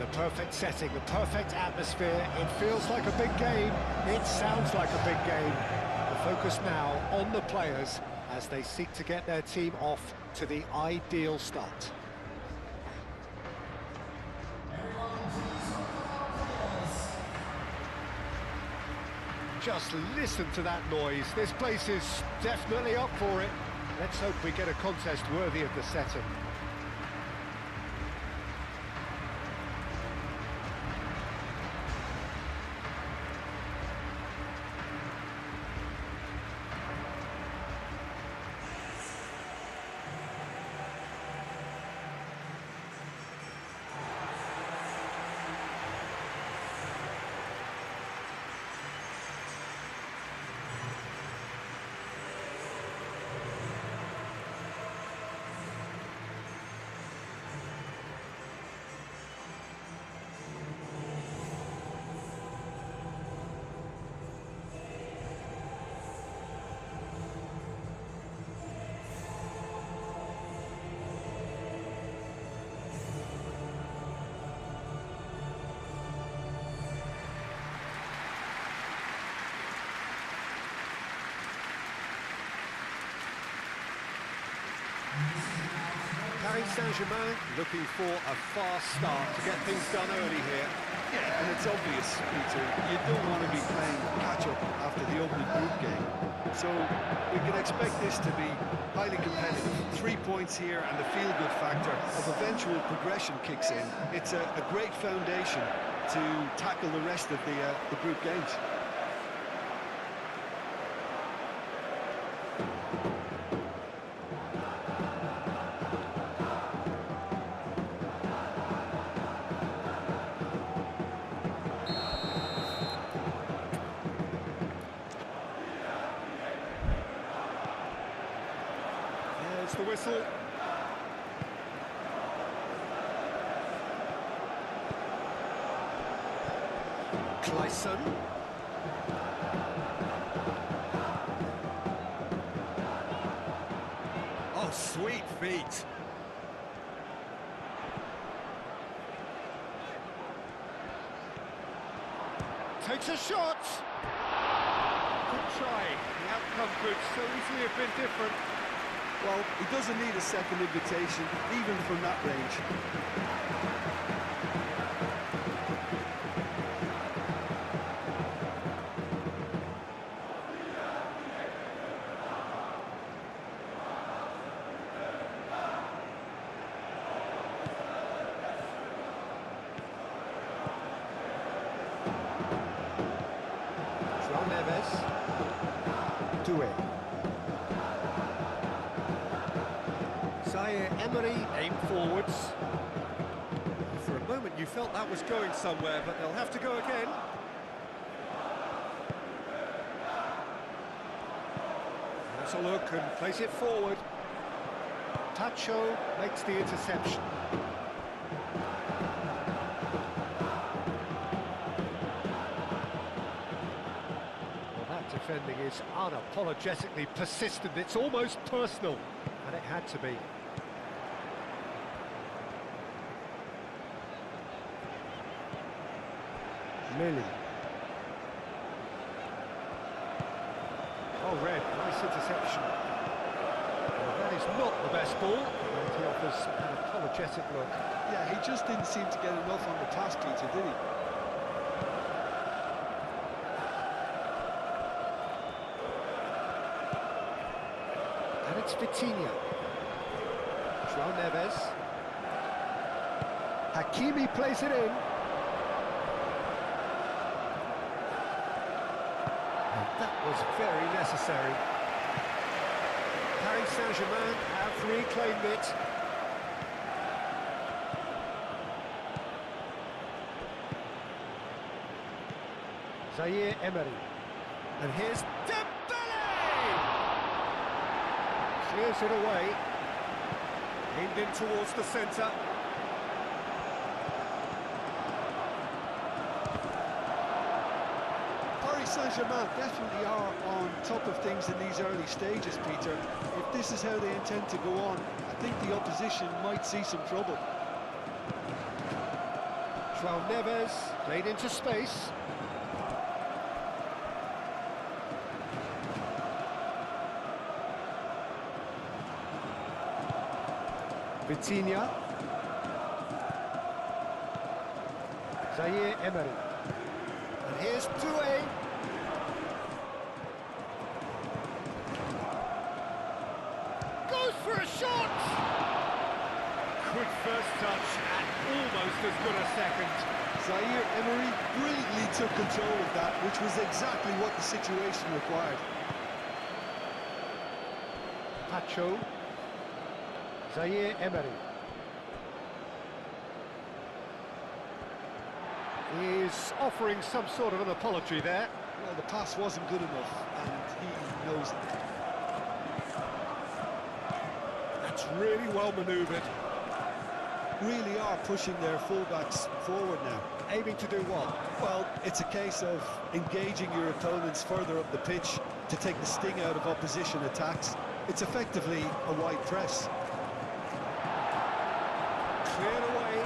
The perfect setting, the perfect atmosphere. It feels like a big game. It sounds like a big game. The focus now on the players as they seek to get their team off to the ideal start. Just listen to that noise. This place is definitely up for it. Let's hope we get a contest worthy of the setting. Paris Saint-Germain looking for a fast start to get things done early here. Yeah, and it's obvious, Peter, you don't want to be playing catch-up after the opening group game. So we can expect this to be highly competitive. 3 points here and the feel-good factor of eventual progression kicks in. It's a great foundation to tackle the rest of the group games. The whistle. Clayson. Oh, sweet feet. Takes a shot. Good try. The outcome could so easily have been different. Well, he doesn't need a second invitation, even from that range. Emery aim forwards. For a moment you felt that was going somewhere, but they'll have to go again. Let's a look and place it forward. Tacho makes the interception. Well, that defending is unapologetically persistent. It's almost personal, and it had to be. Lily. Oh, Red, nice interception. Well, that is not the best ball, and he offers an apologetic look. Yeah, he just didn't seem to get enough on the task, Peter, did he? And it's Vitinha. João Neves. Hakimi plays it in. That was very necessary. Paris Saint-Germain have reclaimed it. Zaire Emery. And here's Dembele! Clears it away. Aimed in towards the centre. Saint-Germain definitely are on top of things in these early stages, Peter. If this is how they intend to go on, I think the opposition might see some trouble. João Neves, played into space. Vitinha. Zaire Emery. And here's Doué. Goes for a shot! Good first touch and almost as good a second. Zaire Emery brilliantly took control of that, which was exactly what the situation required. Pacho. Zaire Emery. He's offering some sort of an apology there. Well, the pass wasn't good enough, and he knows it. That's really well manoeuvred. Really are pushing their fullbacks forward now. Aiming to do what? Well, it's a case of engaging your opponents further up the pitch to take the sting out of opposition attacks. It's effectively a wide press. Cleared away.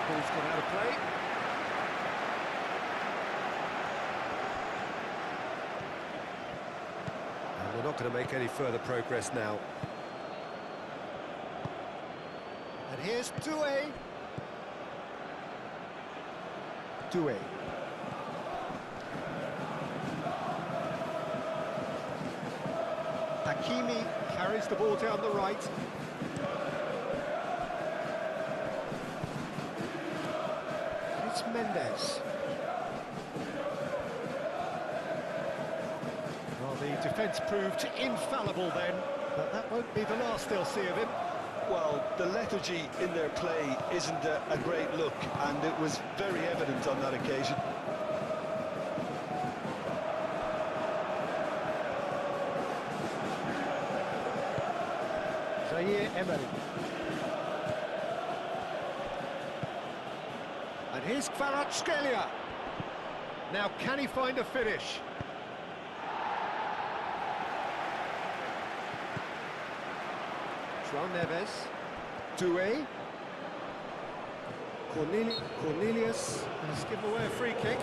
Ball's gone out of play. And we're not going to make any further progress now. And here's Doué. Doué. Hakimi carries the ball down the right. And it's Mendes. Well, the defence proved infallible then, but that won't be the last they'll see of him. Well, the lethargy in their play isn't a great look, and it was very evident on that occasion. Zaire Emery. And here's Kvaratskhelia. Now, can he find a finish? João Neves. Doué. Cornelius has given away a free kick.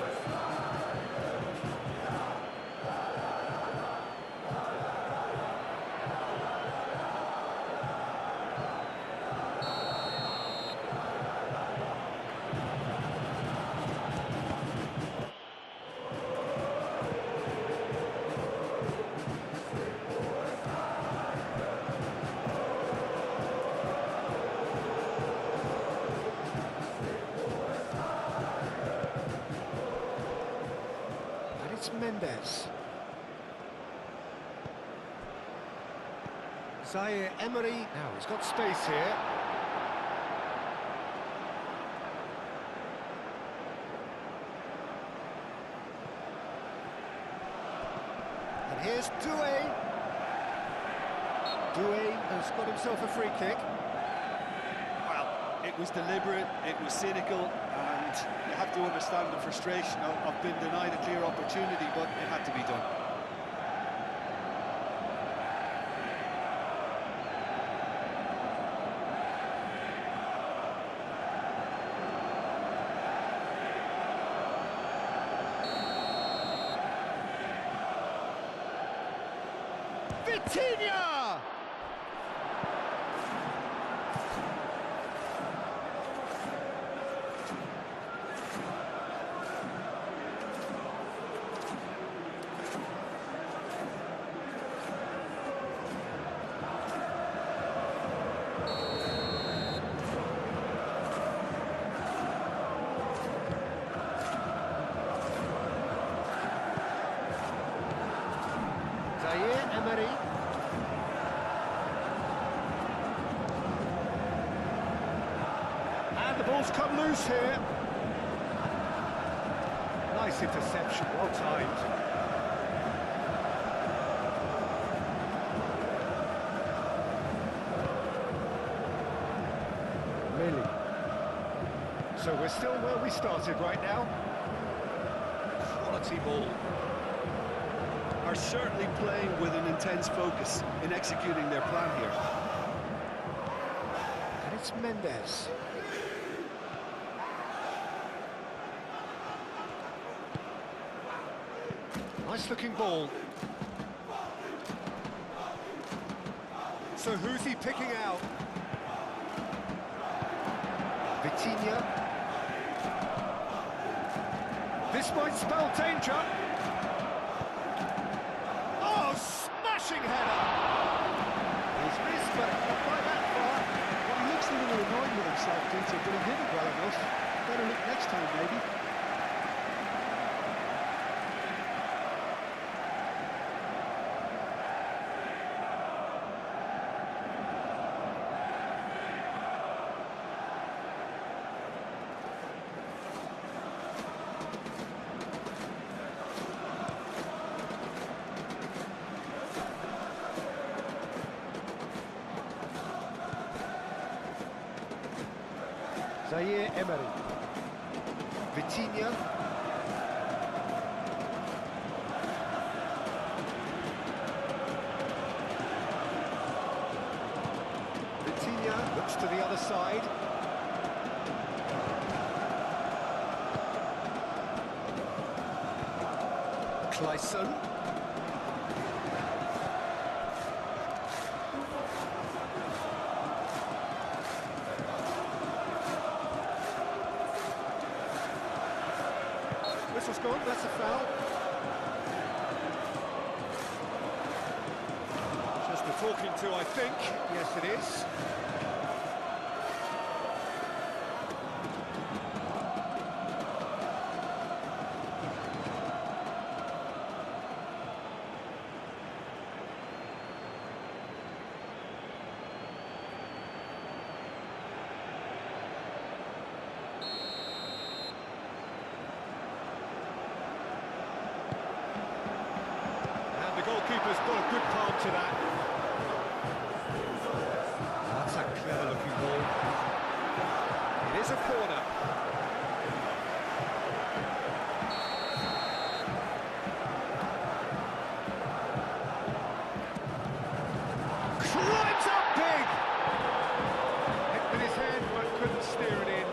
It's Mendes. Zaire Emery. Now he's got space here. And here's Doué. Doué has got himself a free kick. Well, it was deliberate, it was cynical, and you have to understand the frustration of being denied a clear opportunity, but it had to be done. Vitinha! Zaire Emery. And the ball's come loose here. Nice interception, well timed. Really. So we're still where we started right now. Quality ball. Are certainly playing with an intense focus in executing their plan here. it's Mendes. Nice looking ball. So who's he picking out? Vitinha. This might spell danger. Oh, smashing header! He's missed, but not by that far. Well, he looks a little annoyed with himself, Peter, but he hit it well enough. Better look next time, maybe. Zaire Emery. Vitinha. Vitinha looks to the other side. Clayson. Whistle's gone, that's a foul. Just the talking to, I think. Yes, it is. Goalkeeper's got a good palm to that. That's a clever looking ball. It is a corner. Climbs up big! Hit with his head, but couldn't steer it in.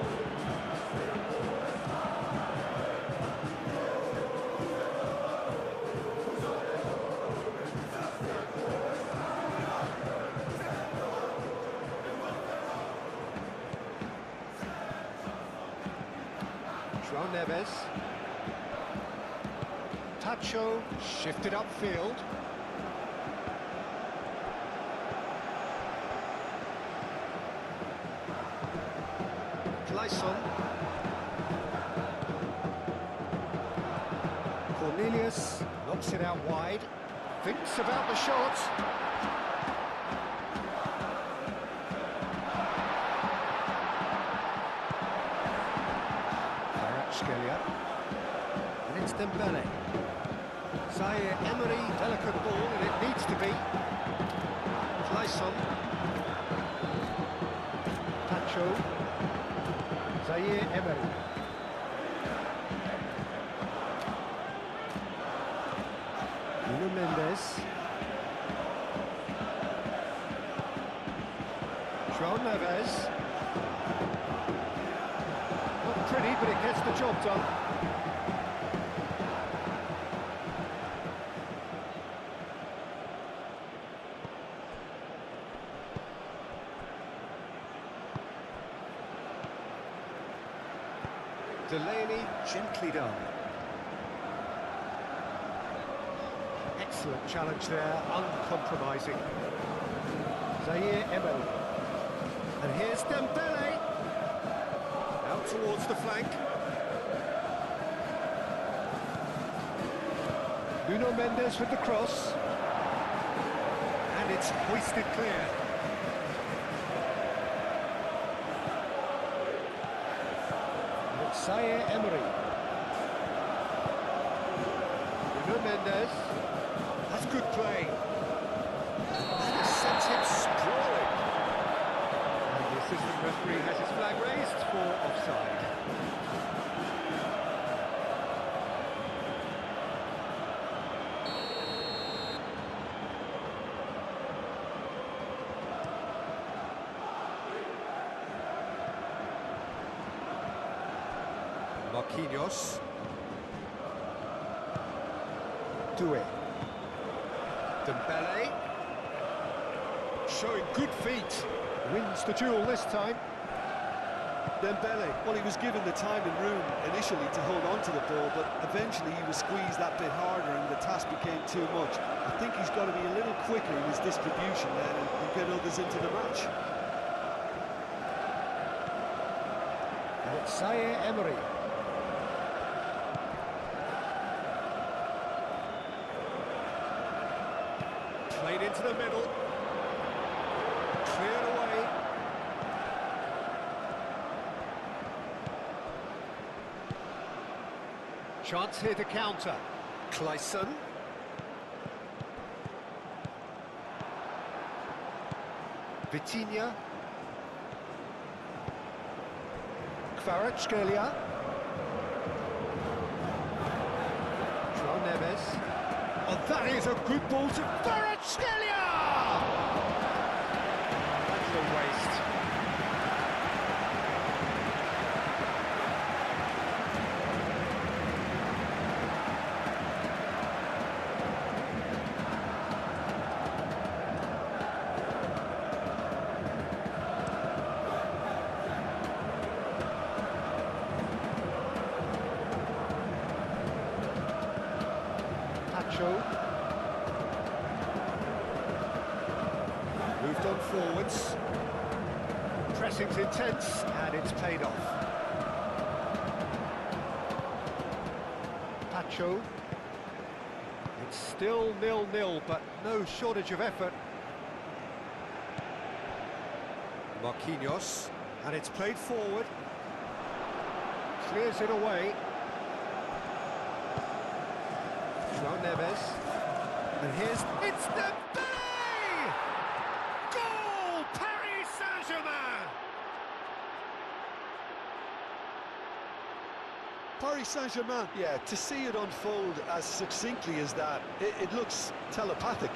Neves. Tacho shifted upfield. Clayson. Cornelius knocks it out wide. Thinks about the shot. And it's Dembele. Zaire Emery, delicate ball, and it needs to be. Clayson. Tacho. Zaire Emery. Nuno Mendes. João Neves. Not pretty, but it gets the job done. Delaney, gently done. Excellent challenge there, uncompromising. Zaire Emery. And here's Dembele. Out towards the flank. Nuno Mendes with the cross. And it's hoisted clear. Zaire Emery. Nuno Mendes. That's good play. And it sends him sprawling. And the assistant referee has his flag raised for offside. Marquinhos. Doué. Dembele. Showing good feet. Wins the duel this time. Dembele, well, he was given the time and room initially to hold on to the ball, but eventually he was squeezed that bit harder and the task became too much. I think he's got to be a little quicker in his distribution then and get others into the match. And it's Zaire Emery. Played into the middle. Cleared away. Chance here to counter. Clayson. Vitinha. Kvaratskhelia. João Neves. Oh, that is a good ball to Kvaratskhelia! That's a waste. Moved on forwards. Pressing's intense, and it's paid off. Pacho. It's still 0-0, but no shortage of effort. Marquinhos. And it's played forward. Clears it away. João Neves. And it's Dembele! Goal! Paris Saint-Germain! Paris Saint-Germain, yeah, to see it unfold as succinctly as that, it looks telepathic.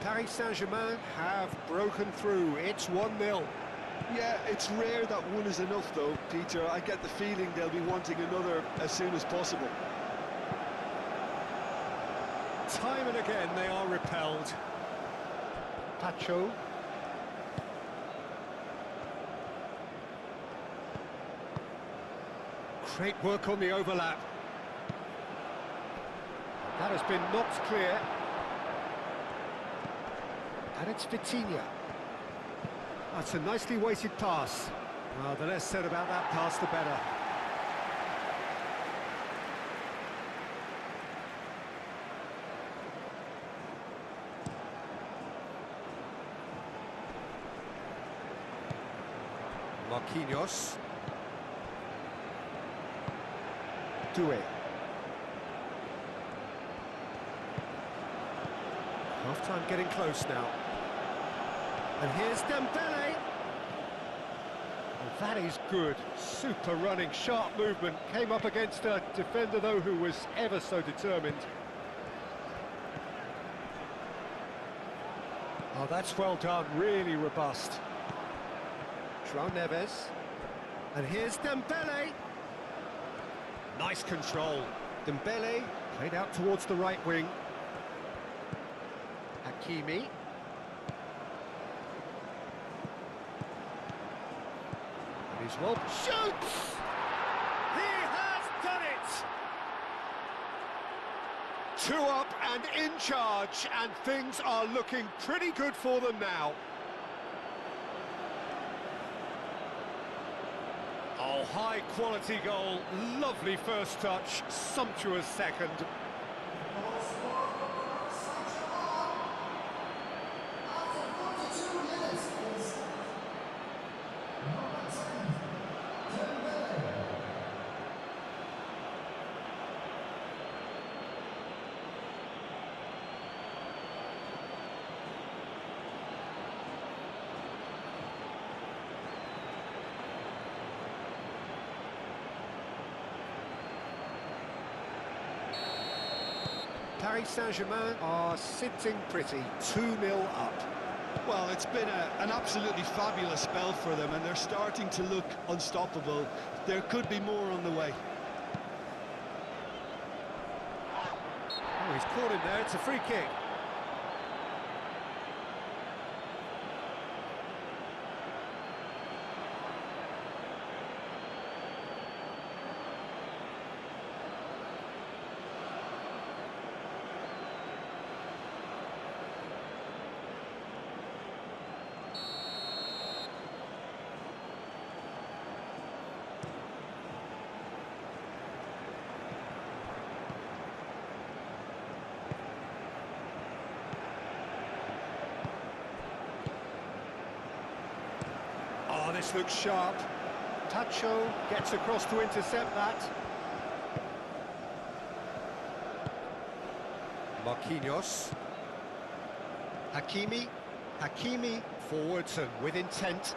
Paris Saint-Germain have broken through. It's 1-0. Yeah, it's rare that one is enough though, Peter. I get the feeling they'll be wanting another as soon as possible. Time and again they are repelled. Pacho. Great work on the overlap. That has been knocked clear. And it's Vitinha. That's a nicely weighted pass. Well, the less said about that pass, the better. Marquinhos. Doué. Half-time getting close now. And here's Dembele. Oh, that is good. Super running, sharp movement. Came up against a defender, though, who was ever so determined. Oh, that's well done. Really robust. João Neves. And here's Dembele. Nice control. Dembele played out towards the right wing. Hakimi. And he's well... Shoots! He has done it! 2 up and in charge, and things are looking pretty good for them now. Oh, high-quality goal, lovely first touch, sumptuous second. Paris Saint-Germain are sitting pretty, 2-0 up. Well, it's been an absolutely fabulous spell for them, and they're starting to look unstoppable. There could be more on the way. Oh, he's caught him there, it's a free kick. Oh, this looks sharp. Tacho gets across to intercept that. Marquinhos. Hakimi forwards and with intent.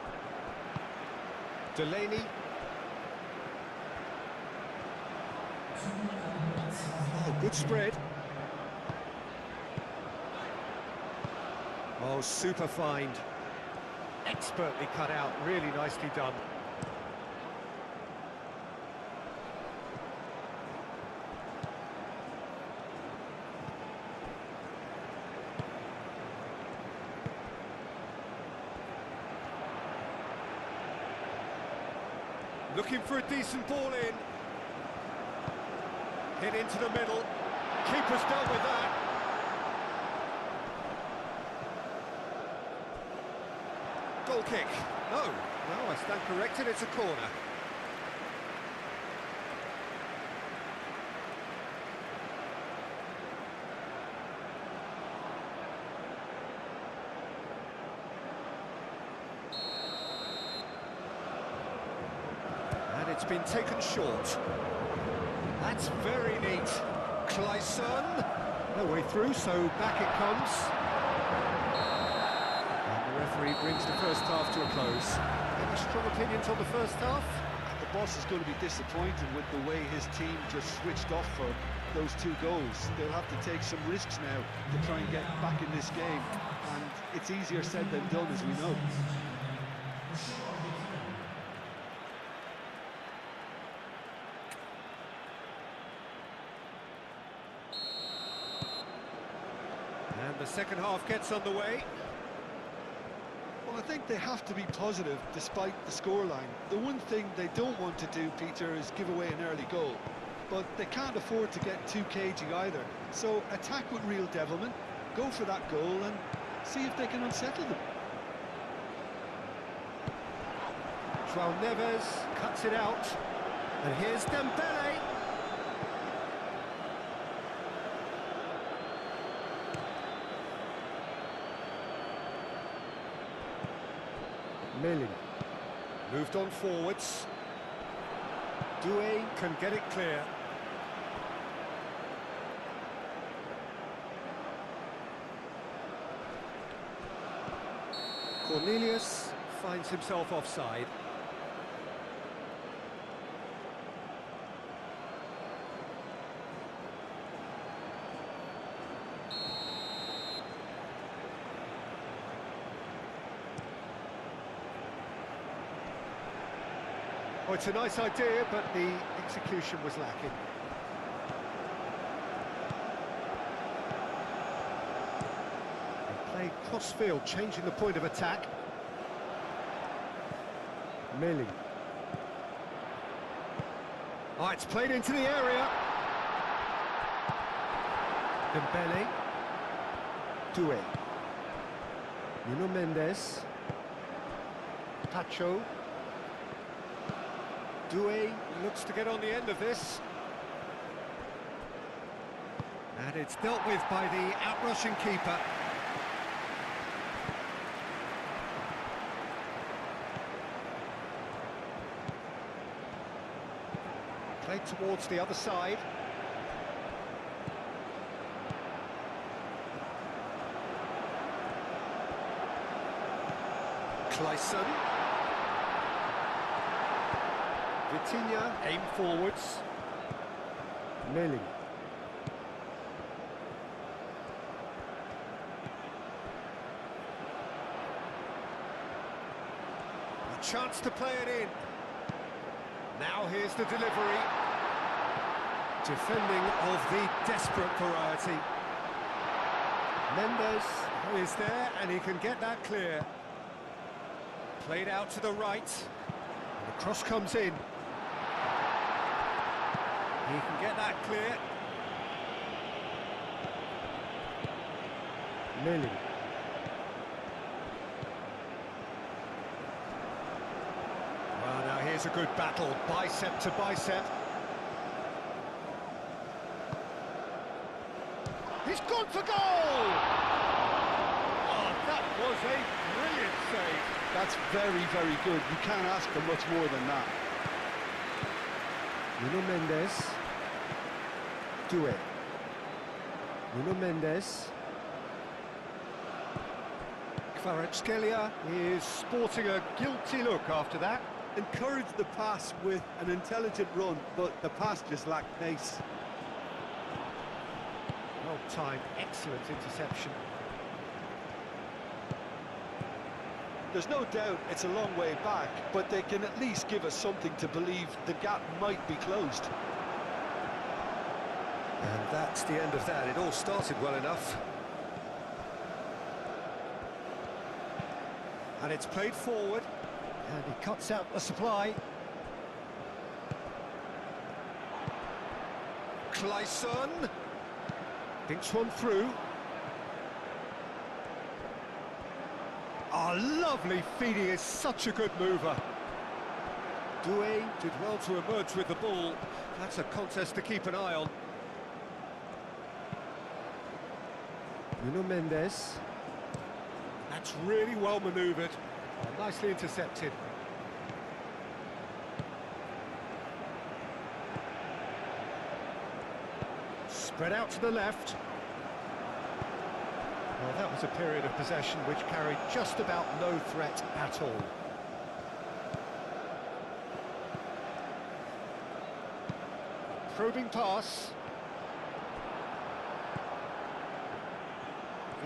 Delaney. Oh, good spread. Oh, super find. Expertly cut out, really nicely done. Looking for a decent ball in. Hit into the middle. Keeper's dealt with that. Goal kick. No, I stand corrected, it's a corner. And it's been taken short. That's very neat. Clayson. No way through, so back it comes. The referee brings the first half to a close. Any strong opinions on the first half? The boss is going to be disappointed with the way his team just switched off for those 2 goals. They'll have to take some risks now to try and get back in this game, and it's easier said than done, as we know. And the second half gets underway. Well, I think they have to be positive despite the scoreline. The one thing they don't want to do, Peter, is give away an early goal. But they can't afford to get too cagey either. So attack with real devilment, go for that goal and see if they can unsettle them. João Neves cuts it out. And here's Dembele. Milling. Moved on forwards. Doué can get it clear. Cornelius finds himself offside. Oh, it's a nice idea, but the execution was lacking. They played cross-field, changing the point of attack. Milling. Oh, it's played into the area. Dembele. Doué. Nuno Mendes. Tacho. Doué looks to get on the end of this. And it's dealt with by the outrushing keeper. Played towards the other side. Clayson. Vitinha, aim forwards. Milling. chance to play it in. Now here's the delivery. Defending of the desperate variety. Mendes is there, and he can get that clear. Played out to the right. And the cross comes in. He can get that clear. Lily. Well, now here's a good battle, bicep to bicep. He's gone for goal! Oh, that was a brilliant save. That's very, very good. You can't ask for much more than that. Nuno Mendes. Do it. Nuno Mendes. Kvaratskhelia is sporting a guilty look after that. Encouraged the pass with an intelligent run, but the pass just lacked pace. Well timed, excellent interception. There's no doubt it's a long way back, but they can at least give us something to believe the gap might be closed. And that's the end of that. It all started well enough. And it's played forward. And he cuts out the supply. Clayson. Thinks one through. Oh, lovely feeding, is such a good mover. Doué did well to emerge with the ball. That's a contest to keep an eye on. Nuno Mendes. That's really well manoeuvred. Oh, nicely intercepted. Spread out to the left. Well, that was a period of possession which carried just about no threat at all. Probing pass.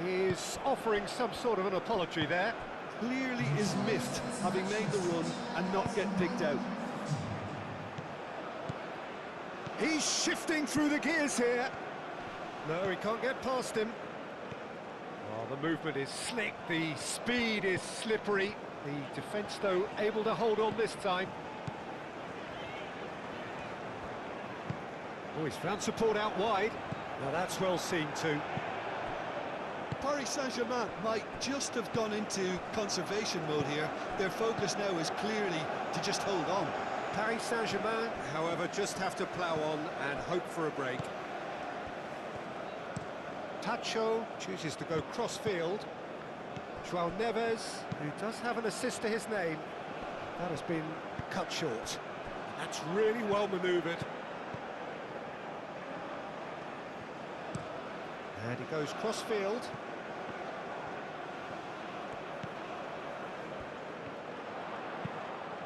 Is offering some sort of an apology there. Clearly is miffed, having made the run and not get picked out. He's shifting through the gears here. No, he can't get past him. Oh, the movement is slick, the speed is slippery. The defence, though, able to hold on this time. Oh, he's found support out wide. Now that's well seen too. Paris Saint-Germain might just have gone into conservation mode here. Their focus now is clearly to just hold on. Paris Saint-Germain, however, just have to plough on and hope for a break. Tacho chooses to go cross-field. João Neves, who does have an assist to his name, that has been cut short. That's really well manoeuvred. And he goes cross-field.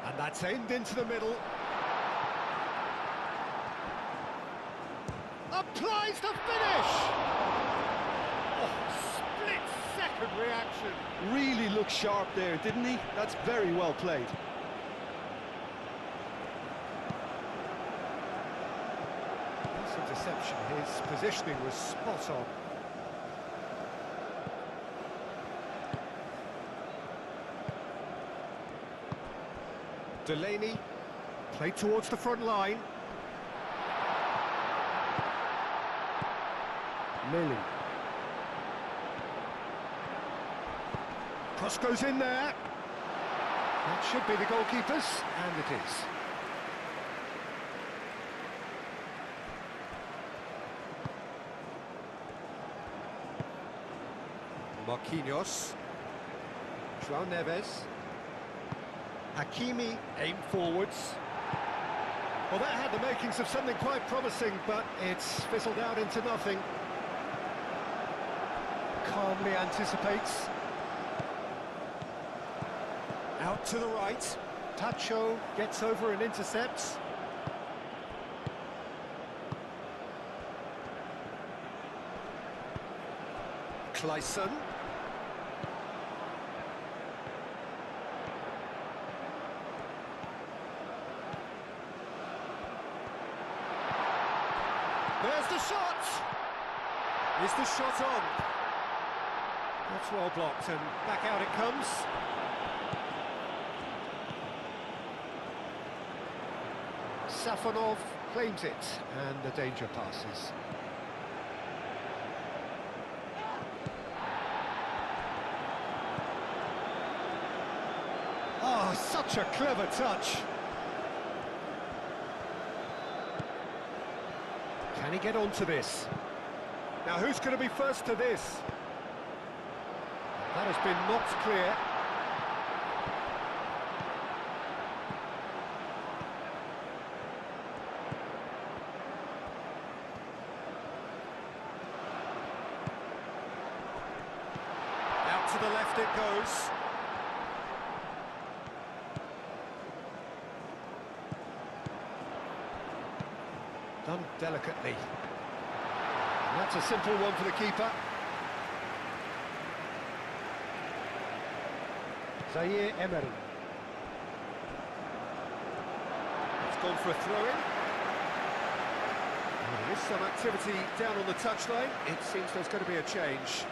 And that's aimed into the middle. Applies the finish! Oh, split-second reaction. Really looked sharp there, didn't he? That's very well played. This interception, his positioning was spot on. Delaney, played towards the front line. Millie. Cross goes in there. That should be the goalkeeper's, and it is. Marquinhos. João Neves. Hakimi aimed forwards. Well, that had the makings of something quite promising, but it's fizzled out into nothing. Calmly anticipates. Out to the right. Tacho gets over and intercepts. Clayson. There's the shot! Is the shot on? That's well blocked, and back out it comes. Safonov claims it, and the danger passes. Oh, such a clever touch. Can he get onto this? Now, who's going to be first to this? That has been knocked clear. Out to the left it goes. Done delicately. And that's a simple one for the keeper. Zaire Emery. It's gone for a throw-in. There is some activity down on the touchline. It seems there's going to be a change.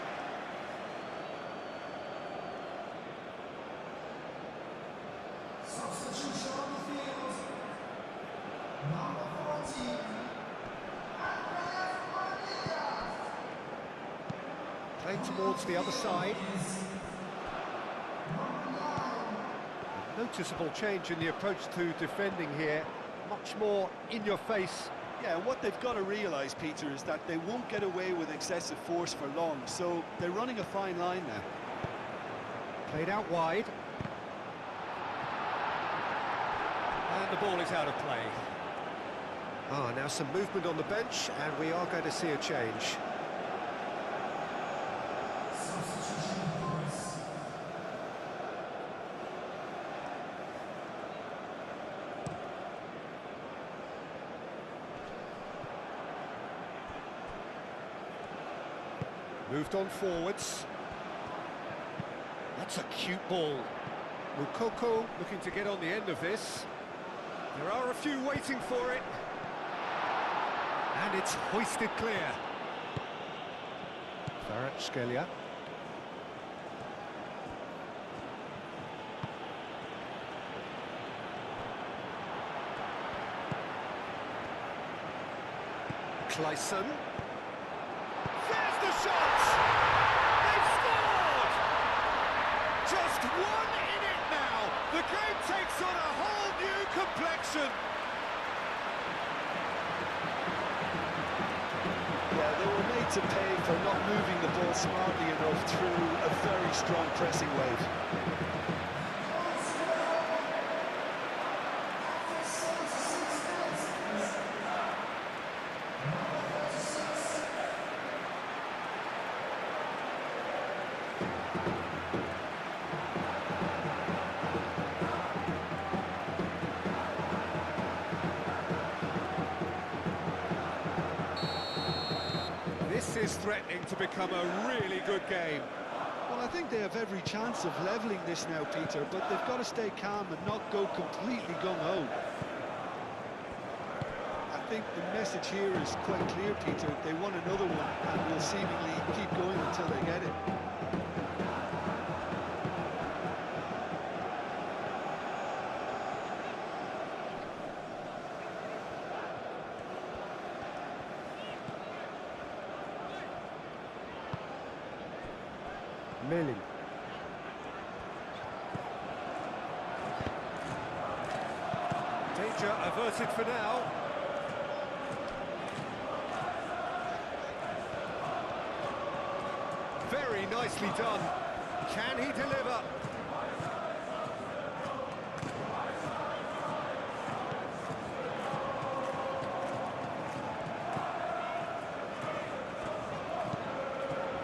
Substitution on the field. Number 14. Played towards the other side. Noticeable change in the approach to defending here. Much more in your face. Yeah, and what they've got to realise, Peter, is that they won't get away with excessive force for long, so they're running a fine line now. Played out wide. And the ball is out of play. Ah, now some movement on the bench, and we are going to see a change. Moved on forwards. That's a cute ball. Mukoko looking to get on the end of this. There are a few waiting for it. And it's hoisted clear. Kvaratskhelia. Clayson. There's the shot! They've scored! Just one in it now. The game takes on a whole new complexion. Yeah, they were made to pay for not moving the ball smartly enough through a very strong pressing wave. This is threatening to become a really good game. Well, I think they have every chance of levelling this now, Peter, but they've got to stay calm and not go completely gung-ho. I think the message here is quite clear, Peter. They want another one and will seemingly keep going until they get it. Milling. Danger averted for now. Very nicely done. Can he deliver?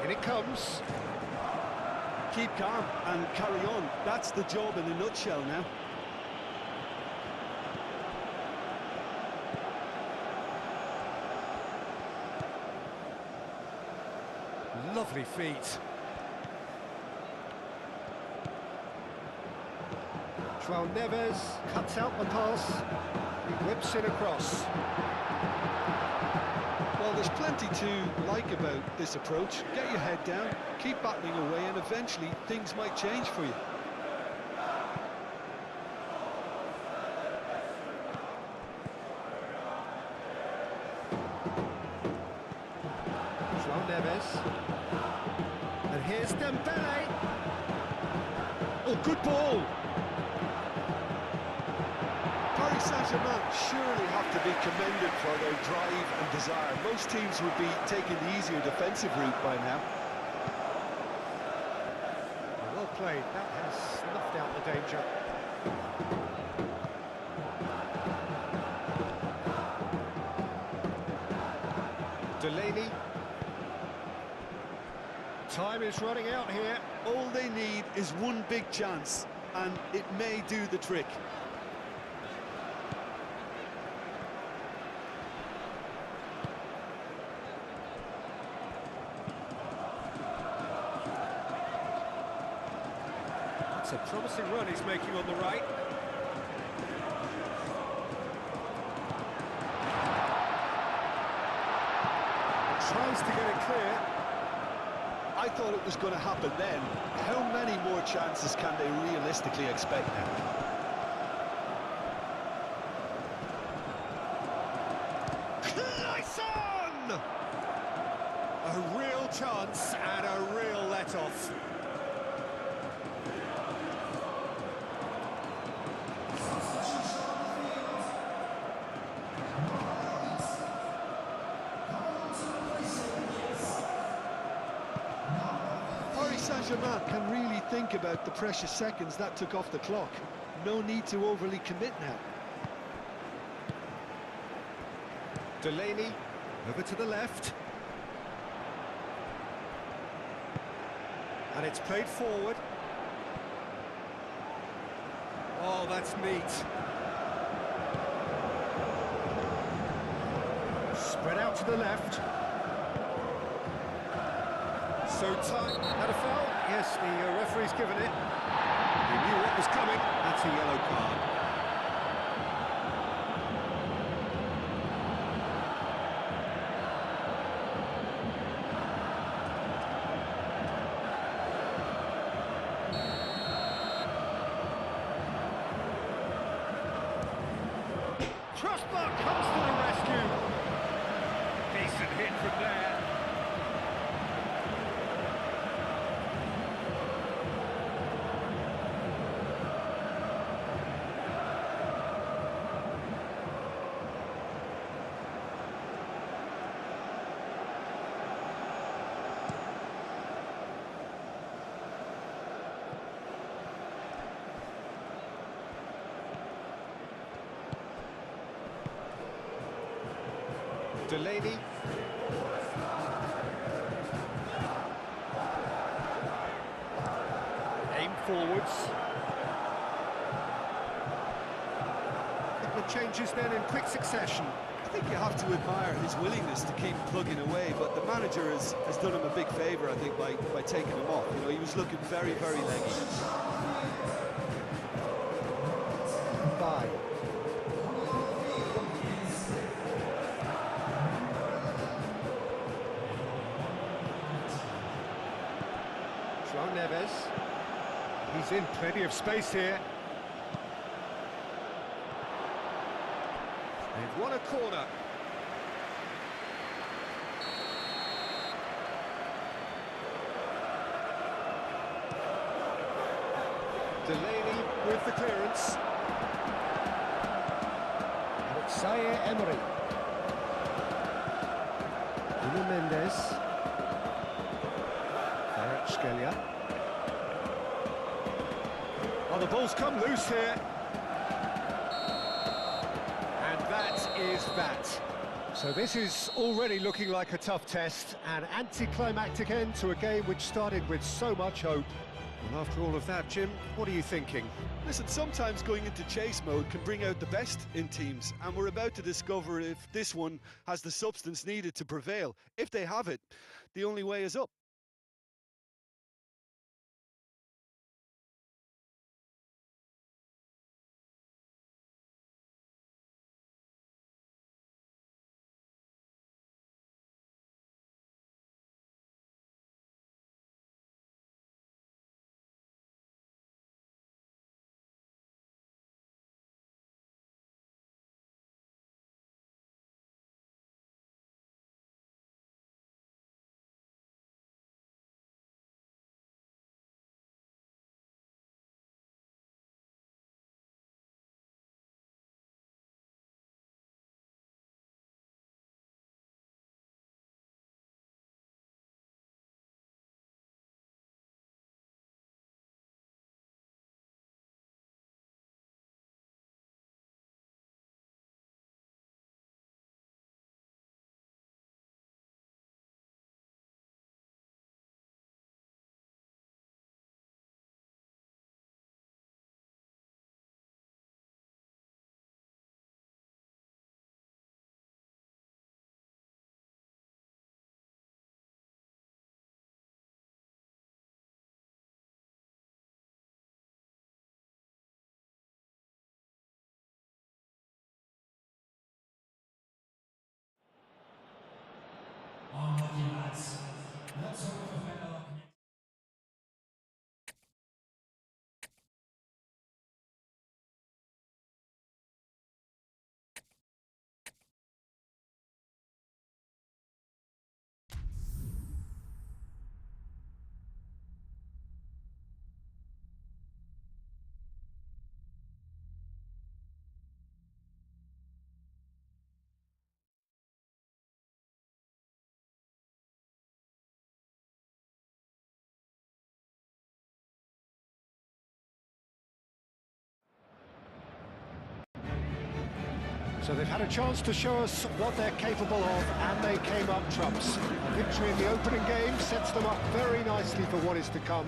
In it comes. Keep calm and carry on. That's the job in a nutshell now. Lovely feet. João Neves cuts out the pass. He whips it across. to like about this approach. Get your head down, keep battling away, and eventually things might change for you. And here's Dembele. Oh, good ball. Paris Saint-Germain surely have to be commended for their drive and desire. Most teams would be taking the easier defensive route by now. Well played. That has snuffed out the danger. Delaney. Time is running out here. All they need is one big chance, and it may do the trick. It's a promising run he's making on the right. Tries to get it clear. I thought it was going to happen then. How many more chances can they realistically expect now? Nice on! A real chance and a real let-off. Saint-Germain can really think about the precious seconds that took off the clock. No need to overly commit now. Delaney, over to the left. And it's played forward. Oh, that's neat. Spread out to the left. So time had a foul. Yes, the referee's given it. He knew what was coming. That's a yellow card. Crossbar comes to the rescue. Decent hit from there. Delaney. Aim forwards. Couple of changes then in quick succession. I think you have to admire his willingness to keep plugging away, but the manager has done him a big favour, I think, by taking him off. You know, he was looking very, very leggy. Bye. Neves. He's in plenty of space here. They've won a corner. Delaney with the clearance. And it's Zaire Emery. Nuno Mendes. Scalia. Oh, the ball's come loose here. And that is that. So this is already looking like a tough test, an anticlimactic end to a game which started with so much hope. Well, after all of that, Jim, what are you thinking? Listen, sometimes going into chase mode can bring out the best in teams, and we're about to discover if this one has the substance needed to prevail. If they have it, the only way is up. So they've had a chance to show us what they're capable of, and they came up trumps. A victory in the opening game sets them up very nicely for what is to come,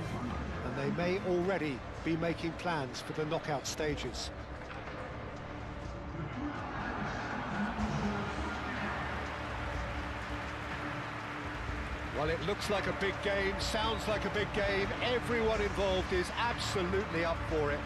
and they may already be making plans for the knockout stages. Well, it looks like a big game, sounds like a big game. Everyone involved is absolutely up for it.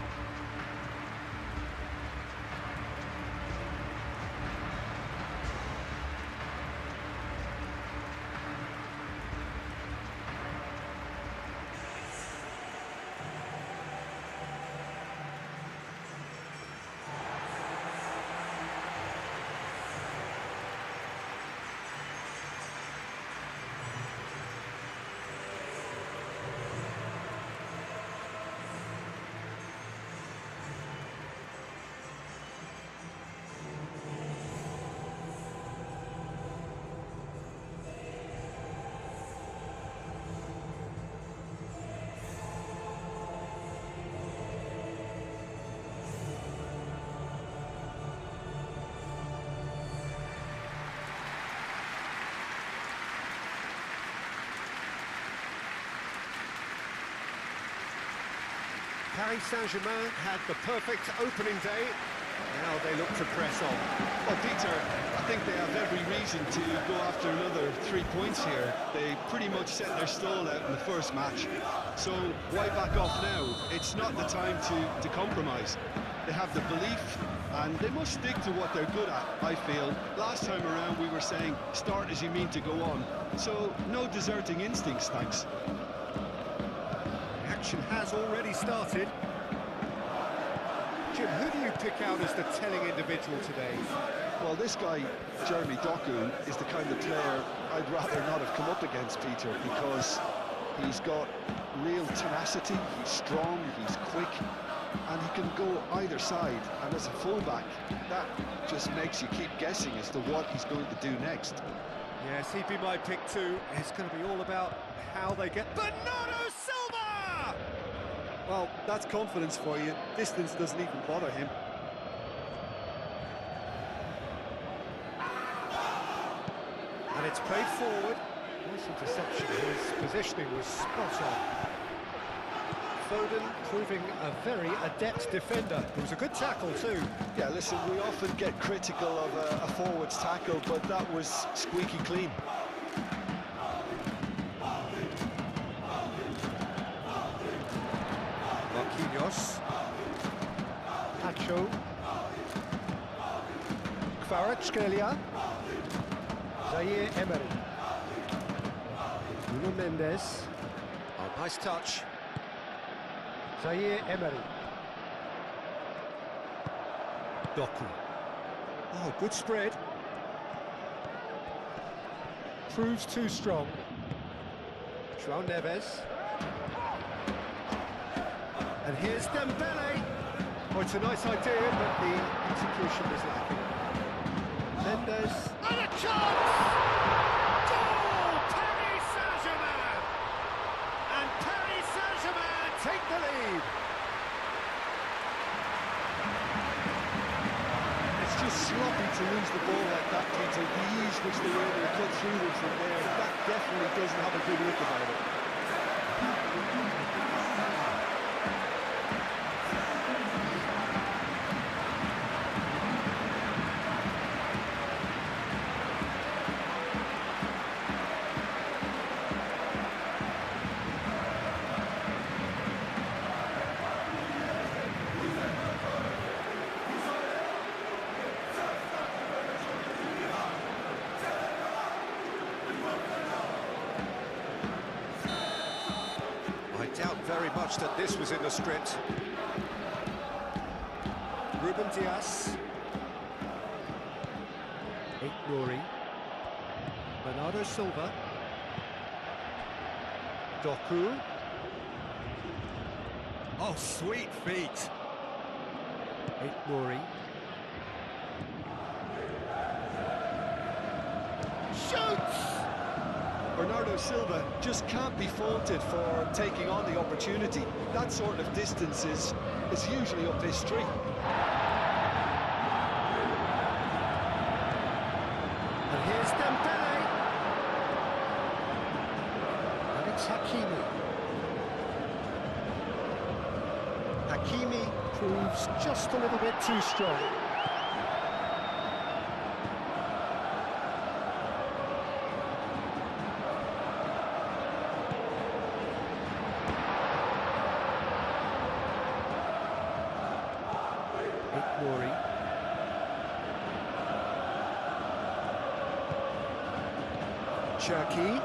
Paris Saint-Germain had the perfect opening day. Now they look to press on. Well, Peter, I think they have every reason to go after another 3 points here. They pretty much set their stall out in the first match. So why back off now? It's not the time to compromise. They have the belief, and they must stick to what they're good at, I feel. Last time around we were saying, start as you mean to go on. So no deserting instincts, thanks. Action has already started. Jim, who do you pick out as the telling individual today? Well, this guy, Jeremy Doku, is the kind of player I'd rather not have come up against, Peter, because he's got real tenacity, he's strong, he's quick, and he can go either side. And as a fullback, that just makes you keep guessing as to what he's going to do next. Yes, he'd be my pick too. It's going to be all about how they get... Bernardo Silva! Well, that's confidence for you. Distance doesn't even bother him. And it's played forward. Nice interception. His positioning was spot on. Foden proving a very adept defender. It was a good tackle too. Yeah, listen, we often get critical of a forward's tackle, but that was squeaky clean. Marquinhos. Pacho. Kvaratskhelia. Zaire Emery. Nuno Mendes. Oh, nice touch. Zaire Emery. Doku. Oh, good spread. Proves too strong. João Neves. And here's Dembele. Oh, it's a nice idea, but the execution was lacking. Mendes. And a chance! Goal! Paris Saint-Germain! And Paris Saint-Germain take the lead. It's just sloppy to lose the ball like that, Peter. The ease which they were able to cut through them from there, that definitely doesn't have a good look about it. I doubt very much that this was in the script. Ruben Dias. Rory. Bernardo Silva. Doku. Oh, sweet feet. Rory. Shoots! Bernardo Silva just can't be faulted for taking on the opportunity. That sort of distance is usually up his street. It's Dembele. And it's Hakimi. Hakimi proves just a little bit too strong. Rory. Cherki.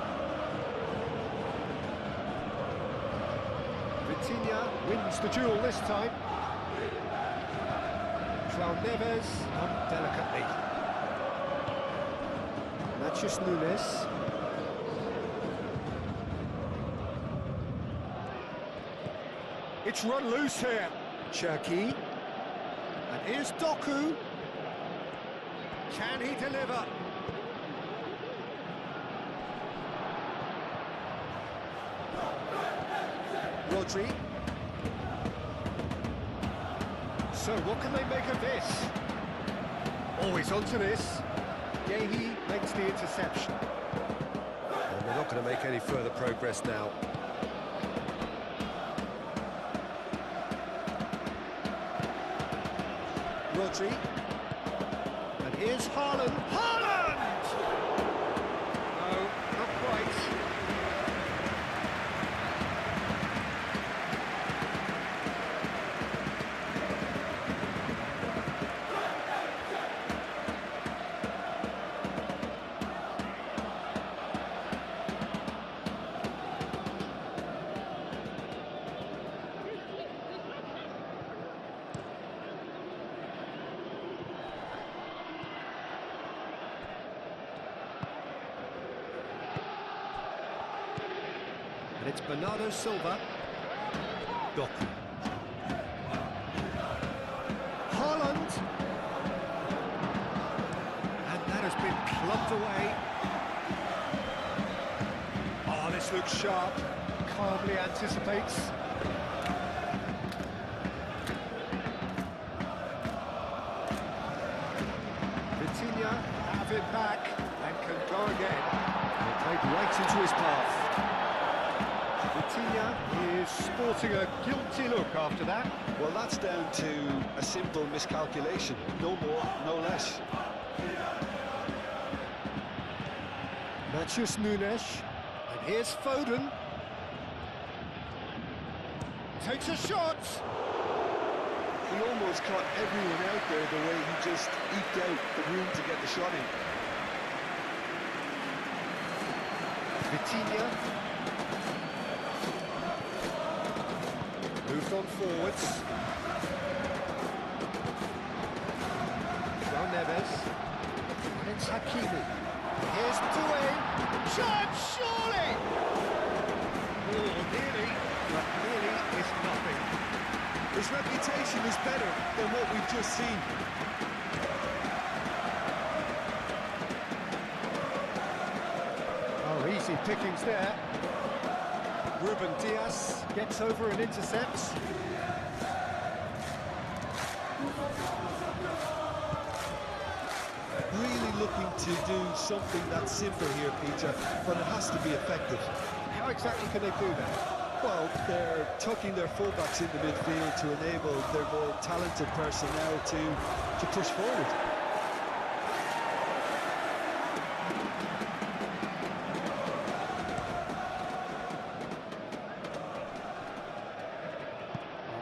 Vitinha wins the duel this time. João Neves delicately. Matheus Nunes. It's run loose here. Cherki. And here's Doku. Can he deliver? Rodri. So what can they make of this? Always onto this. Yehi makes the interception. And they're not going to make any further progress now. Rodri. And here's Haaland. Haaland! No, not quite. And it's Bernardo Silva. Doku. Haaland. And that has been clubbed away. Oh, this looks sharp. Calmly anticipates. Vitinha have it back and can go again. They played right into his path. Vitinha is sporting a guilty look after that. Well, that's down to a simple miscalculation. No more, no less. Matheus Nunes. And here's Foden. Takes a shot. He almost caught everyone out there the way he just eked out the room to get the shot in. Vitinha. Moved on forwards. João Neves. And it's Hakimi. Here's Doué. Shot, surely! Oh, nearly, but nearly is nothing. His reputation is better than what we've just seen. Oh, easy pickings there. Ruben Dias gets over and intercepts. Really looking to do something that's simple here, Peter, but it has to be effective. How exactly can they do that? Well, they're tucking their fullbacks into midfield to enable their more talented personnel to push forward.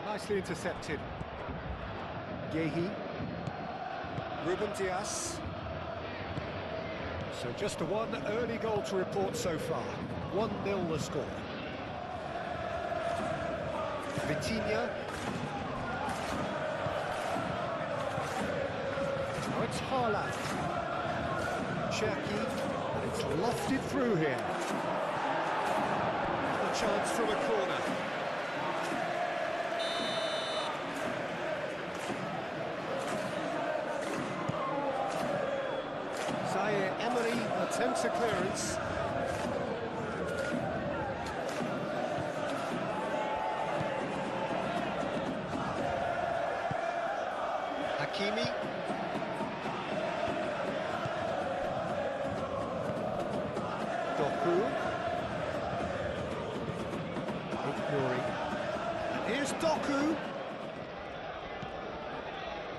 Nicely intercepted. Yehi. Ruben Dias. So just the one early goal to report so far. 1-0 the score. Vitinha. Now it's Haaland. Cherki. And it's lofted through here. A chance from a corner. Emery attempts a clearance. Hakimi. Doku. Ignoring. And here's Doku.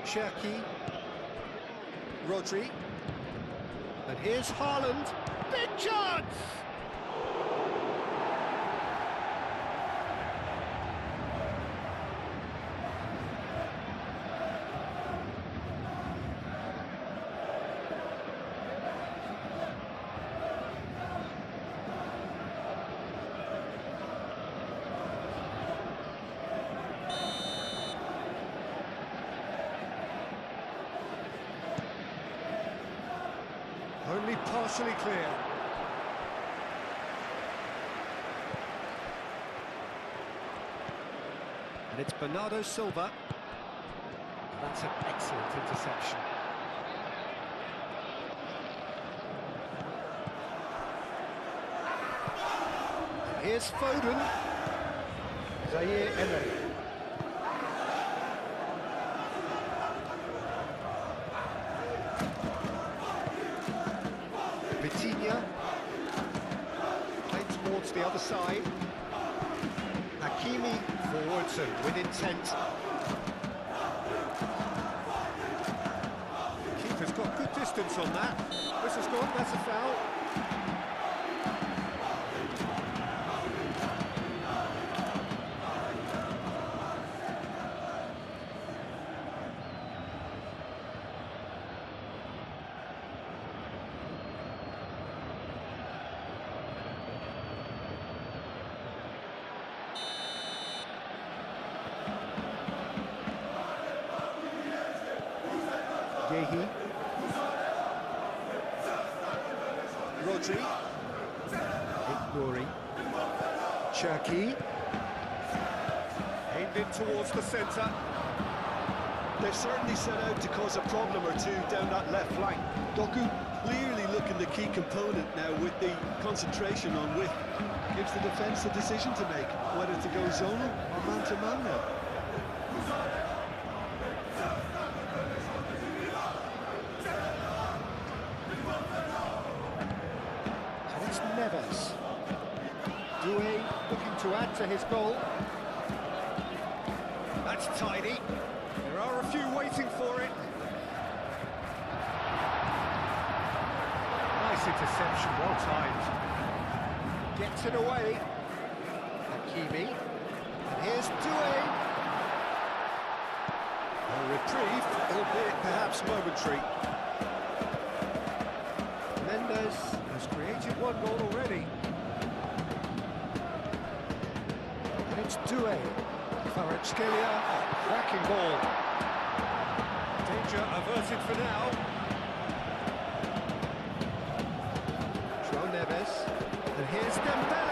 Cherki. Rodri. And here's Haaland. Big chance! Only partially clear. And it's Bernardo Silva. That's an excellent interception. And here's Foden. Zaire Emery. Vitinha, played towards the other side. Hakimi forwards and with intent. Keeper's got good distance on that. This has gone, that's a foul. Yehi. Rodri. Ignoring. Cherki. Aimed in towards the centre. They've certainly set out to cause a problem or two down that left flank. Doku clearly looking the key component now with the concentration on width. Gives the defence a decision to make, whether to go zonal or man-to-man now. Neves. Doué looking to add to his goal. That's tidy. There are a few waiting for it. Nice interception, well timed. Gets it away. Hakimi. And here's Doué. A reprieve, albeit perhaps momentary. Mendes has created one goal already. And it's Doué. Kvaratskhelia, cracking ball. Danger averted for now. João Neves. And here's Dembele.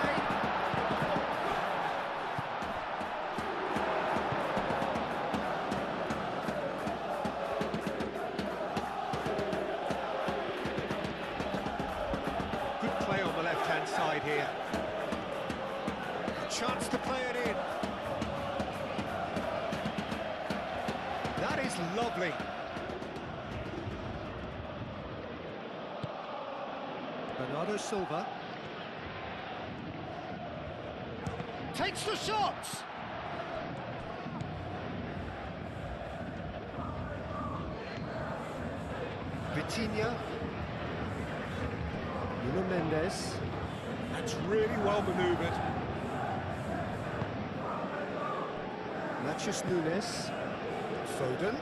Side here. A chance to play it in. That is lovely. Bernardo Silva takes the shot. Vitinha. Nuno Mendes. That's really well manoeuvred. Matheus Nunes. Foden.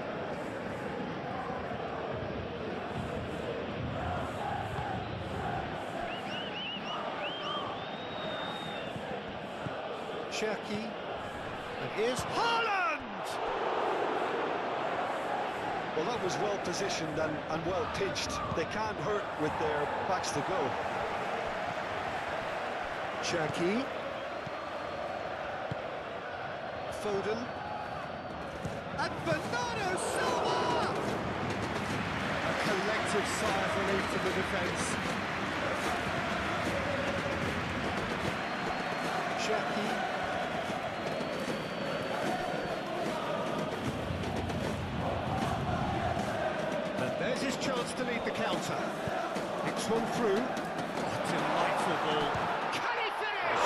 Cherki. And here's Haaland! Well, that was well positioned and well pitched. They can't hurt with their backs to go. Cherki. Foden. And Bernardo Silva! A collective sigh of relief to the defence. Cherki. And there's his chance to lead the counter. Next one through. Oh, delightful ball. Can he finish?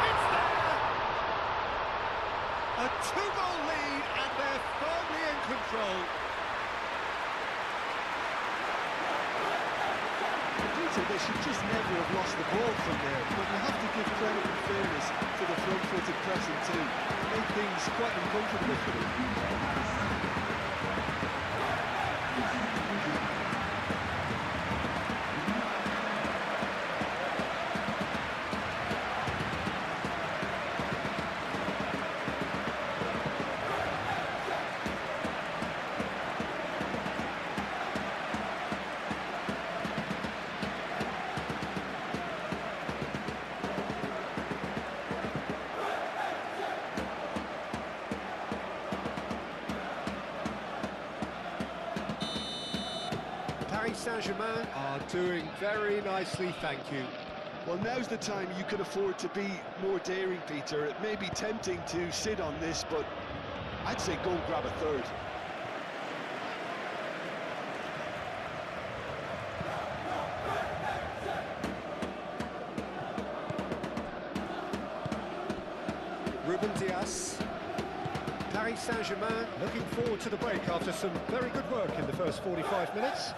It's there! A two-goal lead, and they're firmly in control. Peter, they should just never have lost the ball from there, but you have to give credit and fairness to the front-footed pressing too. It made things quite uncomfortable for them. Paris Saint-Germain are doing very nicely, thank you. Well, now's the time you can afford to be more daring, Peter. It may be tempting to sit on this, but I'd say go and grab a third. Ruben Dias. Paris Saint-Germain looking forward to the break after some very good work in the first 45 minutes.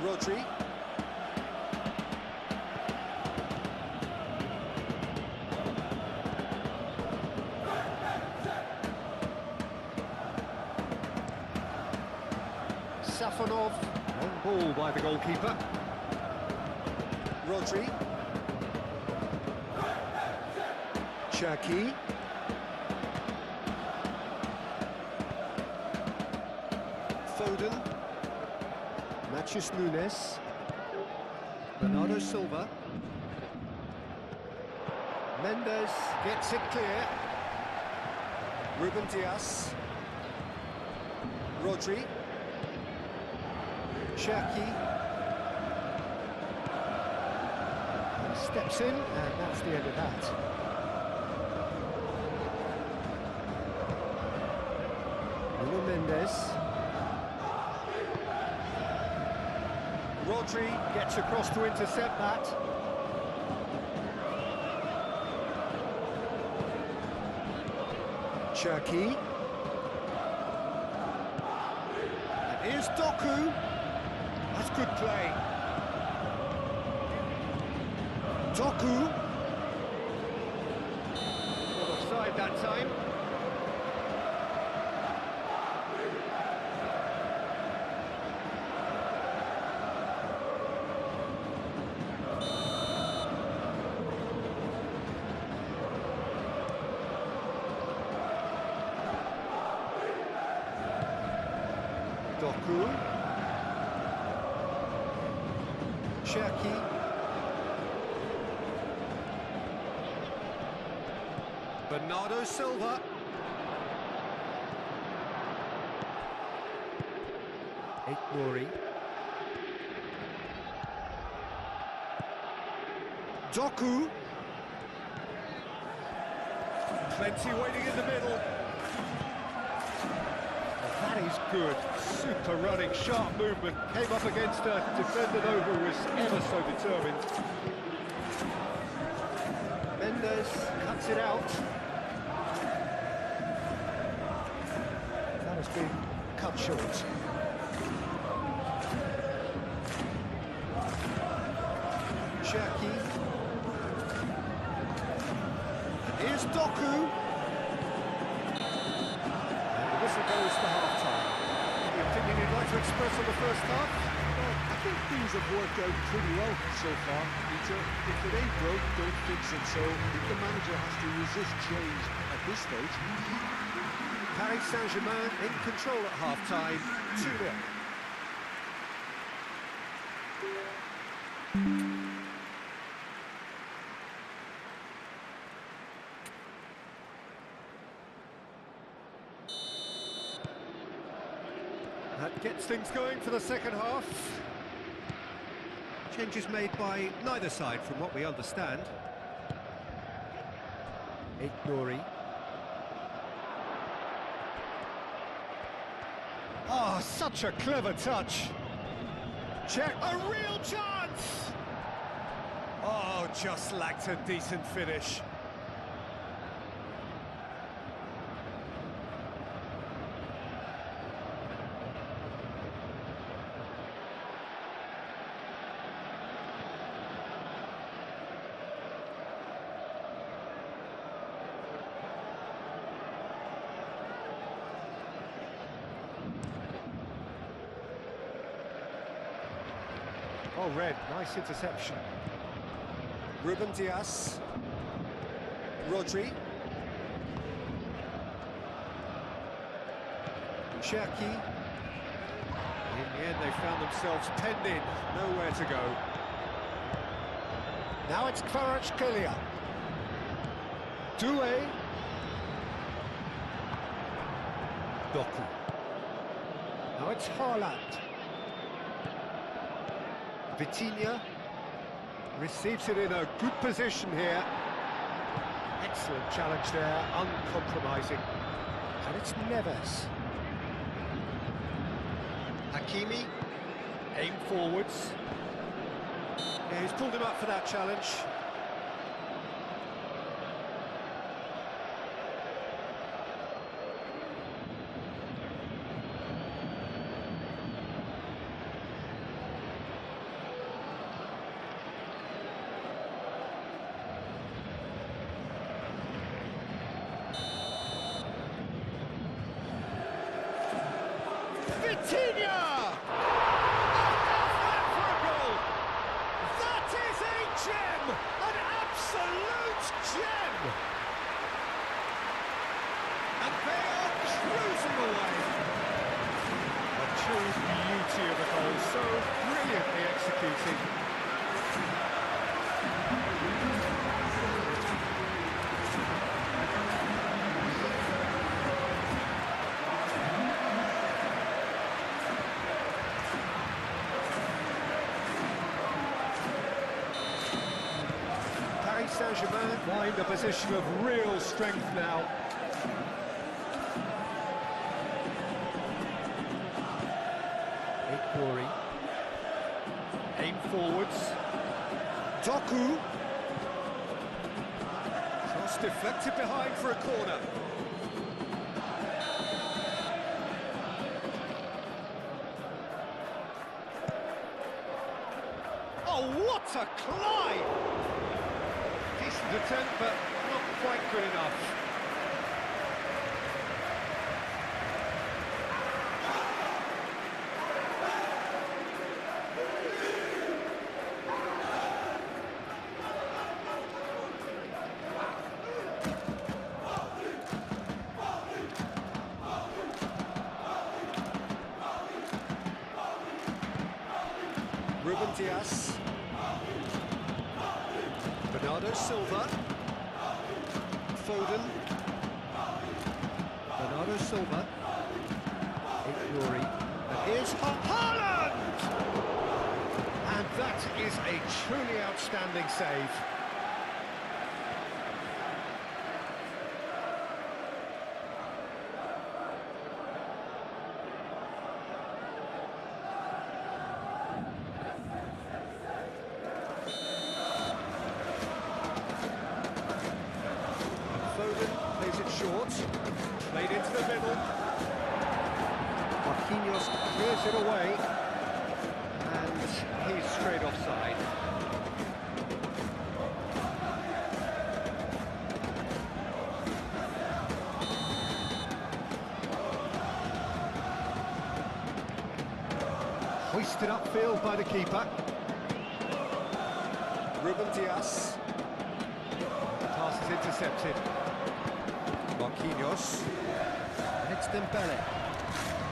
Rodri. Safonov. Long ball by the goalkeeper. Rodri. Cherki. Foden. Mathias Nunes. Bernardo Silva. Mendes gets it clear. Ruben Dias. Rodri. Cherki. Steps in, and that's the end of that. Mendes. Rodri gets across to intercept that. Cherki. And here's Doku. That's good play. Doku. Not offside that time. Doku. Cherki. Bernardo Silva. Nori. Doku. Plenty waiting in the middle. That is good. Super running, sharp movement. Came up against a defender though who was ever so determined. Mendes cuts it out. That has been cut short. Cherki. Here's Doku. Whistle goes for half-time. The opinion you'd like to express on the first half? Well, I think things have worked out pretty well so far, Peter. If it ain't broke, don't fix it. So I think the manager has to resist change at this stage. Paris Saint-Germain in control at half-time, 2-0. That gets things going for the second half. Changes made by neither side from what we understand. Nori. Oh, such a clever touch. Check, a real chance! Oh, just lacked a decent finish. Oh, Red, nice interception. Ruben Diaz. Rodri. Cherki. In the end, they found themselves penned in, nowhere to go. Now it's Kvaratskhelia. Doué. Doku. Now it's Haaland. Vitinha receives it in a good position here. Excellent challenge there, uncompromising. And it's Neves. Hakimi, aim forwards. Yeah, he's pulled him up for that challenge. Vitinha! For a goal! That is a gem! An absolute gem! And they are cruising away. A true beauty of a goal, so brilliantly executed. Saint-Germain find a position of real strength now. Ikori. Aim forwards. Doku. Cross deflected behind for a corner. Oh, what a climb! Decent attempt, but not quite good enough. Ruben Diaz. Bernardo Silva. Foden. Bernardo Silva. Ikori. And here's Haaland! And that is a truly outstanding save. Foden plays it short, played into the middle. Marquinhos clears it away, and he's straight offside. Hoisted upfield by the keeper. Ruben Diaz. The pass is intercepted. Marquinhos. And it's Dembele.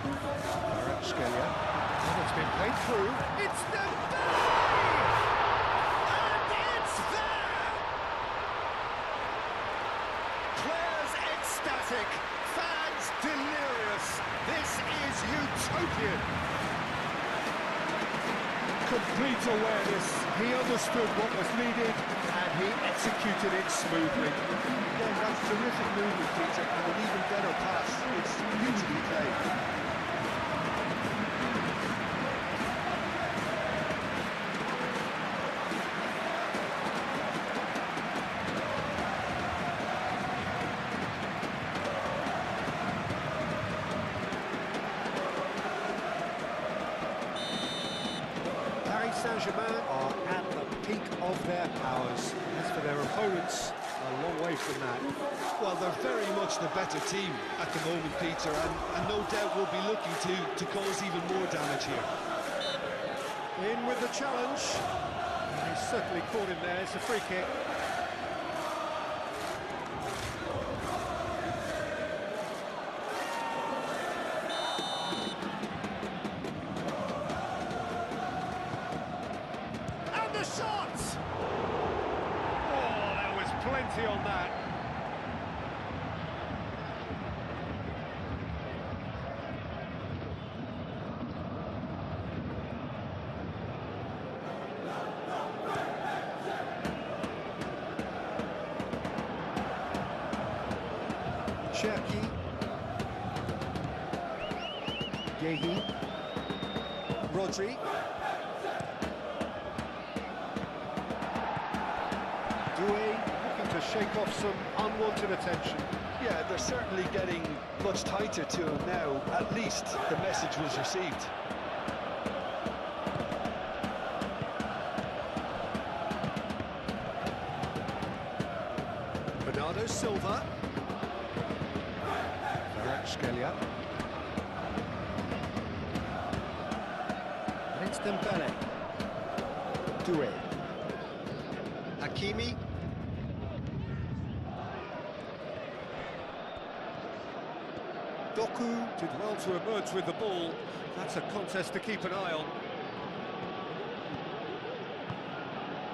Kvaratskhelia. And it's been played through. It's Dembele! And it's there! Players ecstatic. Fans delirious. This is utopian. Complete awareness. He understood what was needed and he executed it smoothly. Yeah, that's terrific movement, Peter, and an even better pass. It's beautifully played. Saint-Germain are at the peak of their powers. As for their opponents, a long way from that. Well, they're very much the better team at the moment, Peter, and no doubt will be looking to cause even more damage here. In with the challenge. He's certainly caught him there. It's a free kick. And the shot! Oh, there was plenty on that. Cherki, Gehi, Rodri, Doué looking to shake off some unwanted attention. Yeah, they're certainly getting much tighter to him now. At least the message was received. Bernardo Silva. Scalia. And it's Dembele. Doué. Hakimi. Doku did well to emerge with the ball. That's a contest to keep an eye on.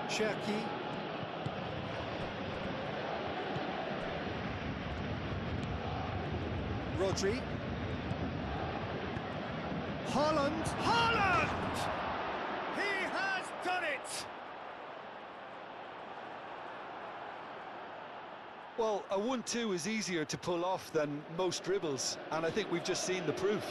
Cherki. Rodri. Haaland! Haaland! He has done it! Well, a 1-2 is easier to pull off than most dribbles, and I think we've just seen the proof.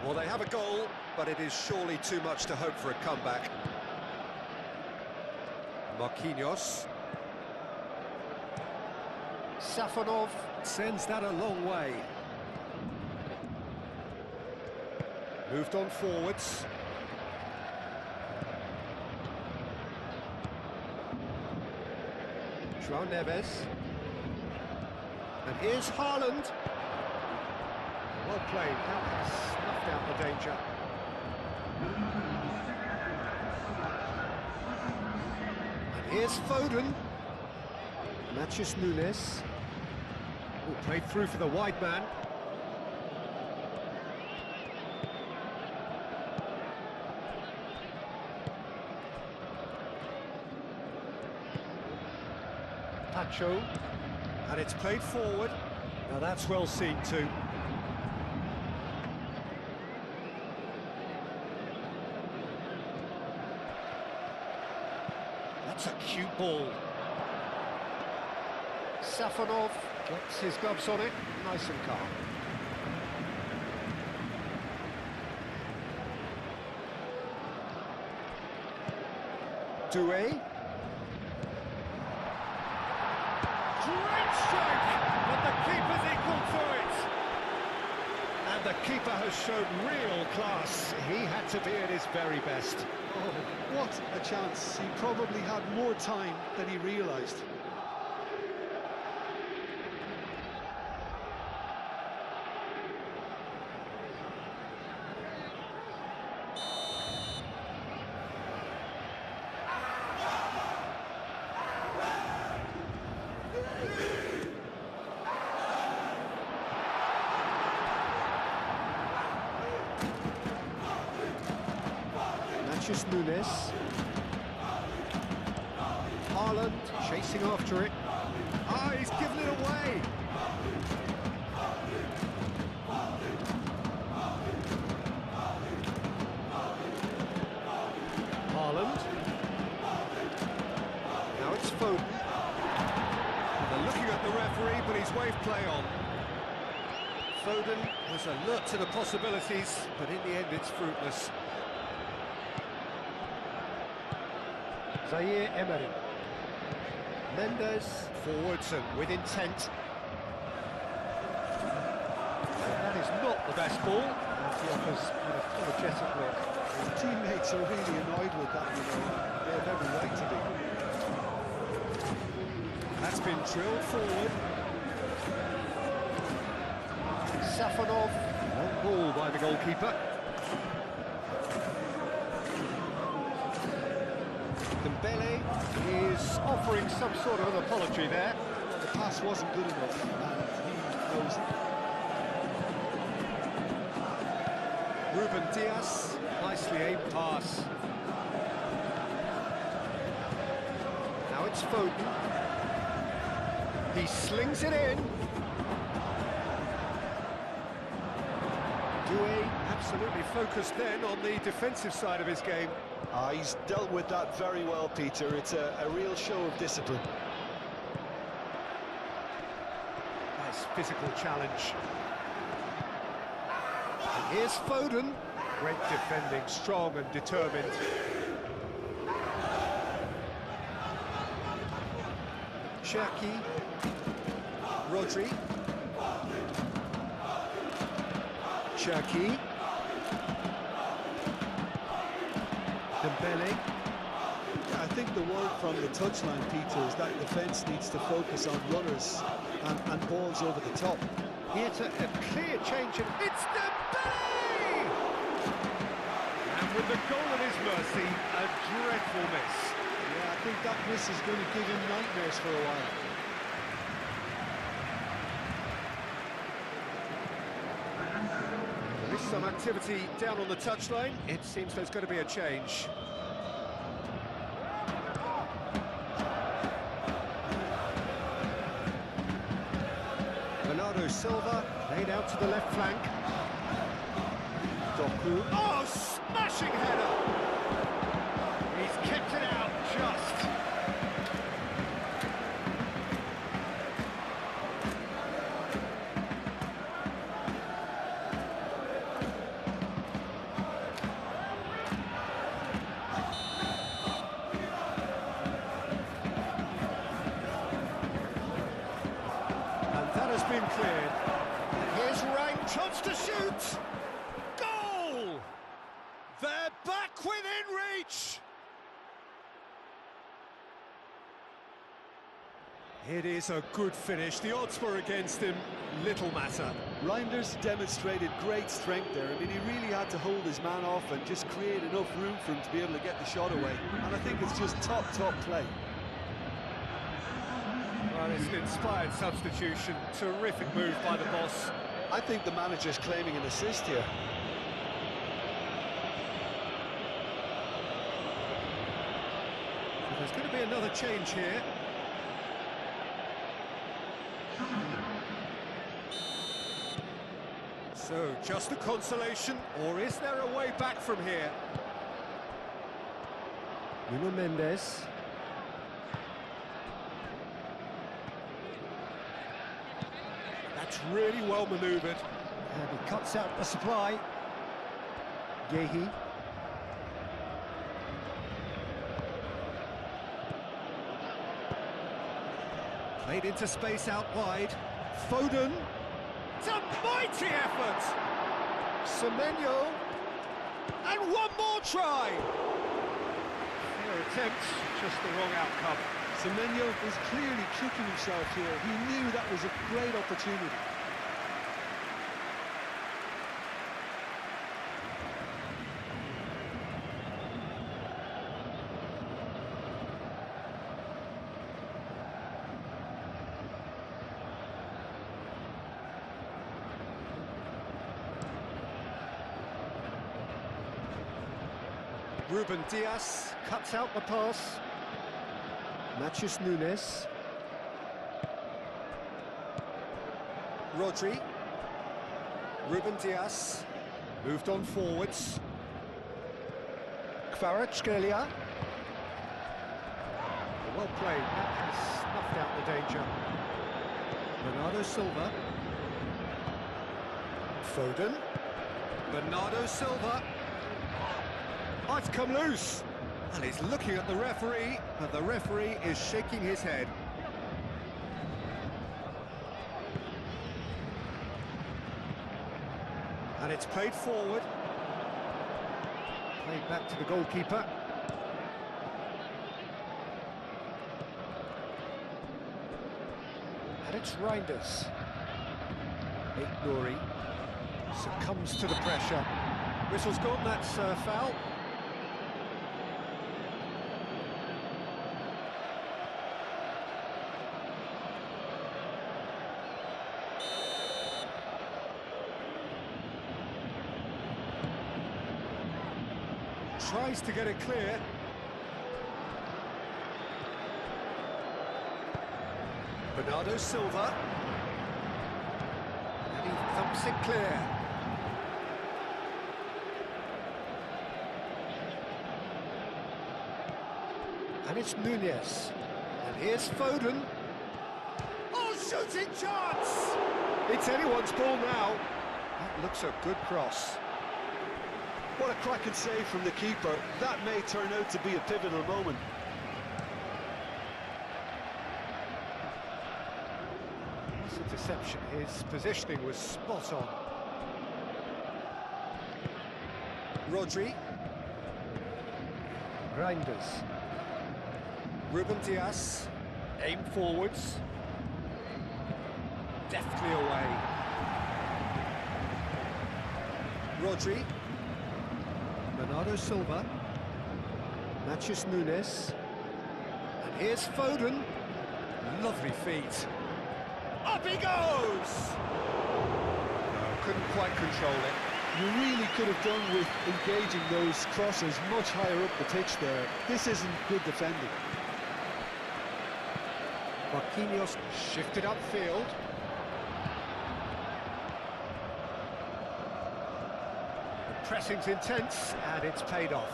Well, they have a goal, but it is surely too much to hope for a comeback. Marquinhos. Safonov sends that a long way. Moved on forwards. João Neves. And here's Haaland. Well played, that snuffed out the danger. And here's Foden. Matches Nunes. Oh, played through for the wide man. Pacho. And it's played forward. Now that's well seen too. That's a cute ball. Safonov gets his gloves on it, nice and calm. Doué. Great strike, but the keeper's equal to it. And the keeper has shown real class. He had to be at his very best. Oh, what a chance. He probably had more time than he realised. Matches Nunes. Haaland chasing after it. Ah, he's given it away. wave play on. Foden was alert to the possibilities, but in the end it's fruitless. Zaire Emery. Mendes forwards and with intent. That is not the best ball. He offers an apologetic look. His teammates are really annoyed with that, you know. They have every right to be. That's been drilled forward. Safonov, long ball by the goalkeeper. Dembele is offering some sort of an apology there. The pass wasn't good enough, and he knows it. Ruben Dias, nicely aimed pass. Now it's Foden. He slings it in. Doué absolutely focused then on the defensive side of his game. He's dealt with that very well, Peter. It's a real show of discipline. Nice physical challenge. And here's Foden. Great defending, strong and determined. Cherki. Rodri. Cherki. Dembele. I think the word from the touchline, Peter, is that defence needs to focus on runners and balls over the top. Here to a clear change, and it's Dembele! And with the goal at his mercy, a dreadful miss. Yeah, I think that miss is going to give him nightmares for a while. There is some activity down on the touchline. It seems there's going to be a change. Bernardo Silva laid out to the left flank. Doku. Oh, smashing header! He's kept it out just. That has been cleared. Here's Rang, chance to shoot! Goal! They're back within reach! It is a good finish. The odds were against him. Little matter. Reinders demonstrated great strength there. I mean, he really had to hold his man off and just create enough room for him to be able to get the shot away. And I think it's just top play. Well, it's an inspired substitution. Terrific move by the boss. I think the manager's claiming an assist here. So there's going to be another change here. So, just a consolation, or is there a way back from here? Nuno Mendes. That's really well manoeuvred. And he cuts out the supply. Gehi. Played into space out wide. Foden. It's a mighty effort! Semenyo. And one more try! Fair attempt, just the wrong outcome. Semenyo was clearly kicking himself here. He knew that was a great opportunity. Ruben Dias cuts out the pass. Matheus Nunes. Rodri. Ruben Dias. Moved on forwards. Kvaratskhelia. Well played. That has snuffed out the danger. Bernardo Silva. Foden. Bernardo Silva. Oh, it's come loose. And he's looking at the referee, but the referee is shaking his head. And it's played forward. Played back to the goalkeeper. And it's Reinders. Nouri succumbs to the pressure. Whistle's gone, that's foul. Tries to get it clear. Bernardo Silva. And he thumps it clear. And it's Nunez. And here's Foden. Oh, shooting chance! It's anyone's ball now. That looks a good cross. What a cracking save from the keeper. That may turn out to be a pivotal moment. That's a deception. His positioning was spot on. Rodri. Reinders. Ruben Dias. Aim forwards. Deftly away. Rodri. Bernardo Silva. Matheus Nunes. And here's Foden. Lovely feet. Up he goes! No, couldn't quite control it. You really could have done with engaging those crosses much higher up the pitch there. This isn't good defending. Marquinhos shifted upfield. The pressing's intense, and it's paid off.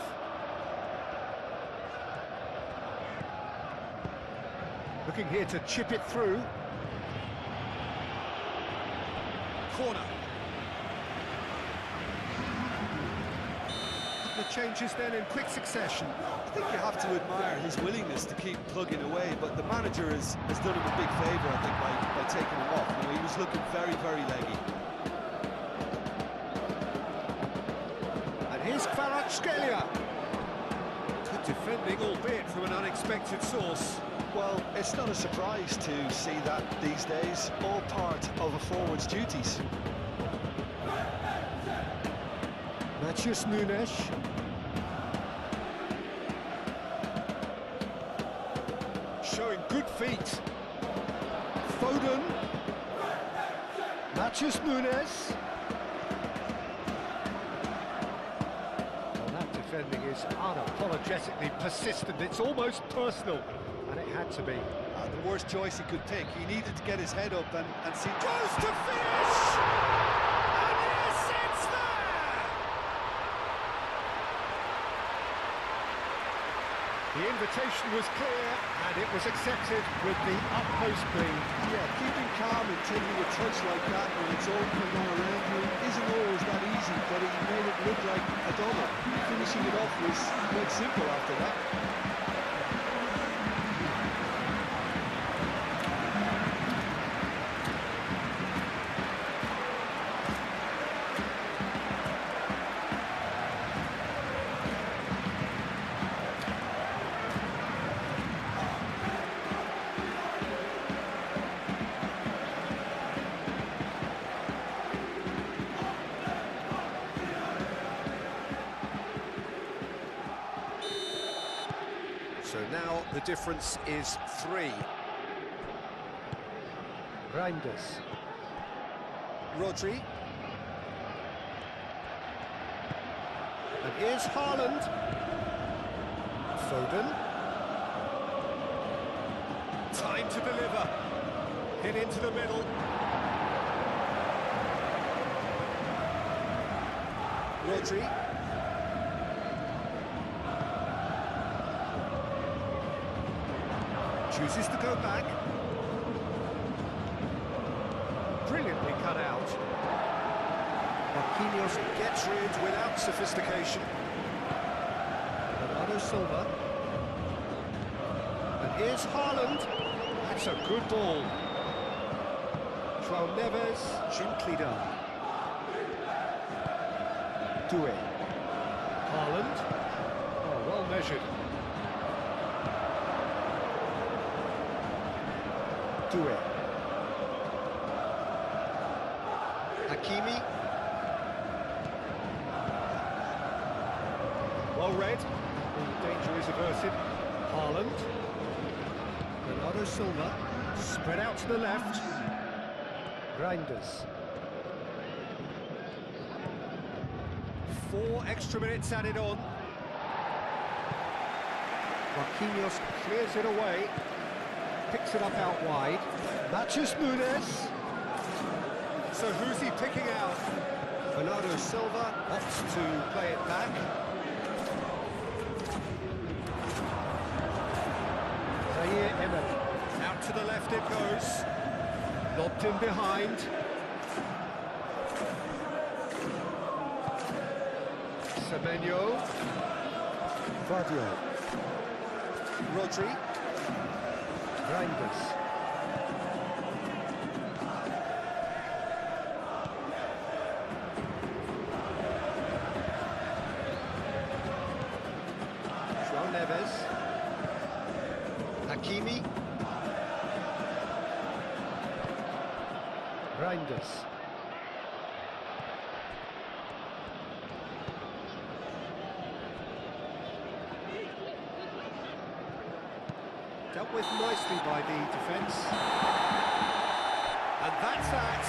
Looking here to chip it through. Corner. The changes then in quick succession. I think you have to admire his willingness to keep plugging away, but the manager has done him a big favour, I think, by taking him off. You know, he was looking very, very leggy. And here's Kvaratskhelia. Good defending, albeit from an unexpected source. Well, it's not a surprise to see that these days, all part of a forward's duties. Matheus Nunes. Showing good feet. Foden. Matheus Nunes. Well, that defending is unapologetically persistent. It's almost personal. And it had to be. The worst choice he could pick. He needed to get his head up and see... Goes to finish! And yes, it's there! The invitation was clear, and it was accepted with the utmost glee. Yeah, keeping calm and taking a touch like that when it's all coming on around you isn't always that easy, but he made it look like a double. Finishing it off was quite simple after that. So now the difference is 3. Reinders. Rodri. And here's Haaland. Foden. Time to deliver. Hit into the middle. Rodri. Chooses to go back. cut out. Marquinhos gets rid without sophistication. Bernardo Silva. And here's Haaland. That's a good ball. João Neves, gently done. Doué. Haaland. Oh, well measured. Doué. Hakimi. Well read. The danger is averted. Haaland. Bernardo Silva. Spread out to the left. Reinders. 4 extra minutes added on. Marquinhos clears it away. Picks it up out wide. Matches Nunes. So who's he picking out? Bernardo Silva opts to play it back. Zaire Emery. Out to the left it goes. Lobbed in behind. Semenyo. Vadio. Rodri. Reinders. João Neves. Hakimi. Reinders. Dealt with nicely by the defence. And that's that.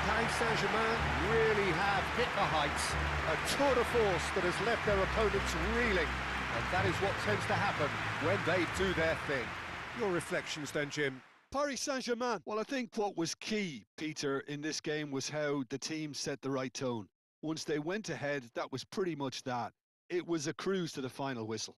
Paris Saint-Germain really have hit the heights. A tour de force that has left their opponents reeling. And that is what tends to happen when they do their thing. Your reflections then, Jim? Paris Saint-Germain. Well, I think what was key, Peter, in this game was how the team set the right tone. Once they went ahead, that was pretty much that. It was a cruise to the final whistle.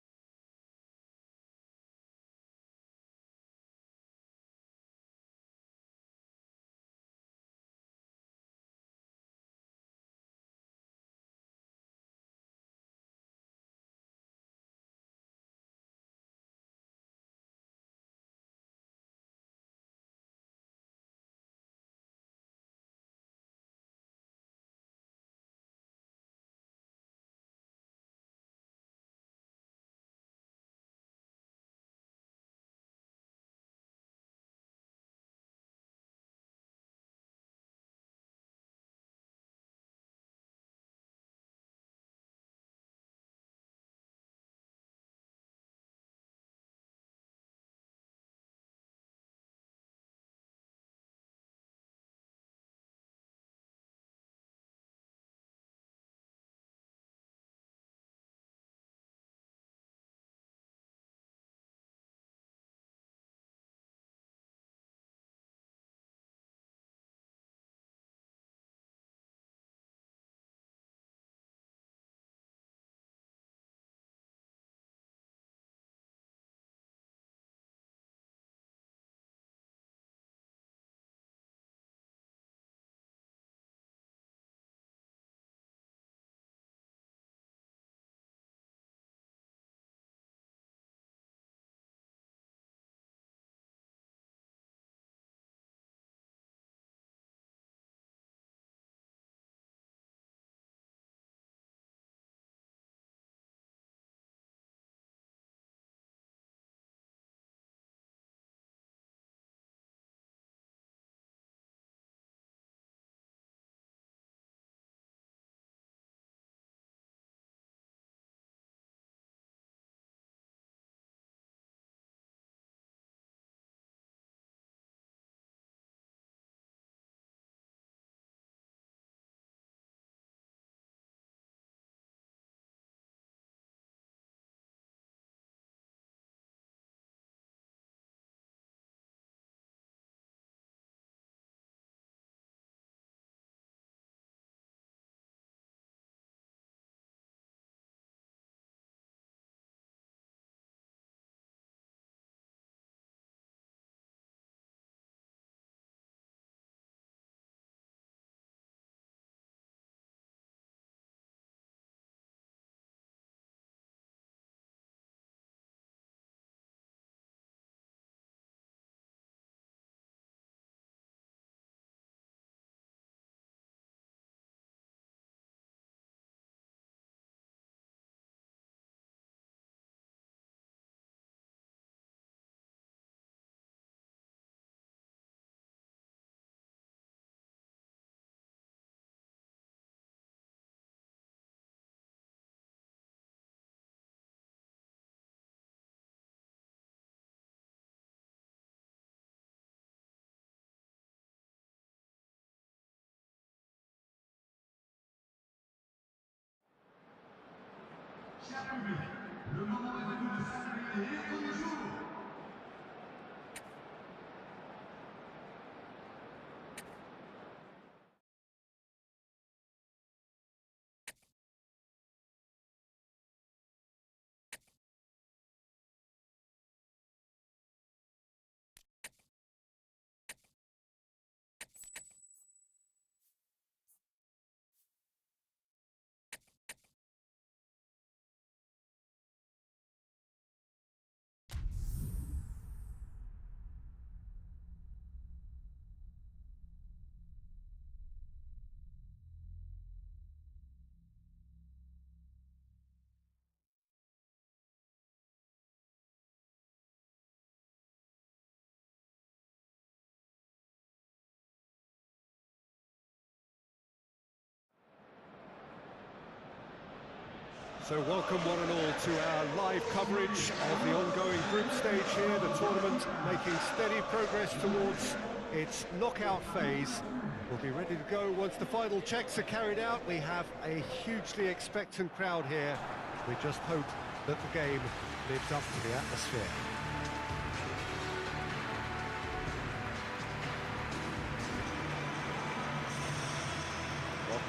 So welcome one and all to our live coverage of the ongoing group stage here, the tournament making steady progress towards its knockout phase. We'll be ready to go once the final checks are carried out. We have a hugely expectant crowd here. We just hope that the game lives up to the atmosphere.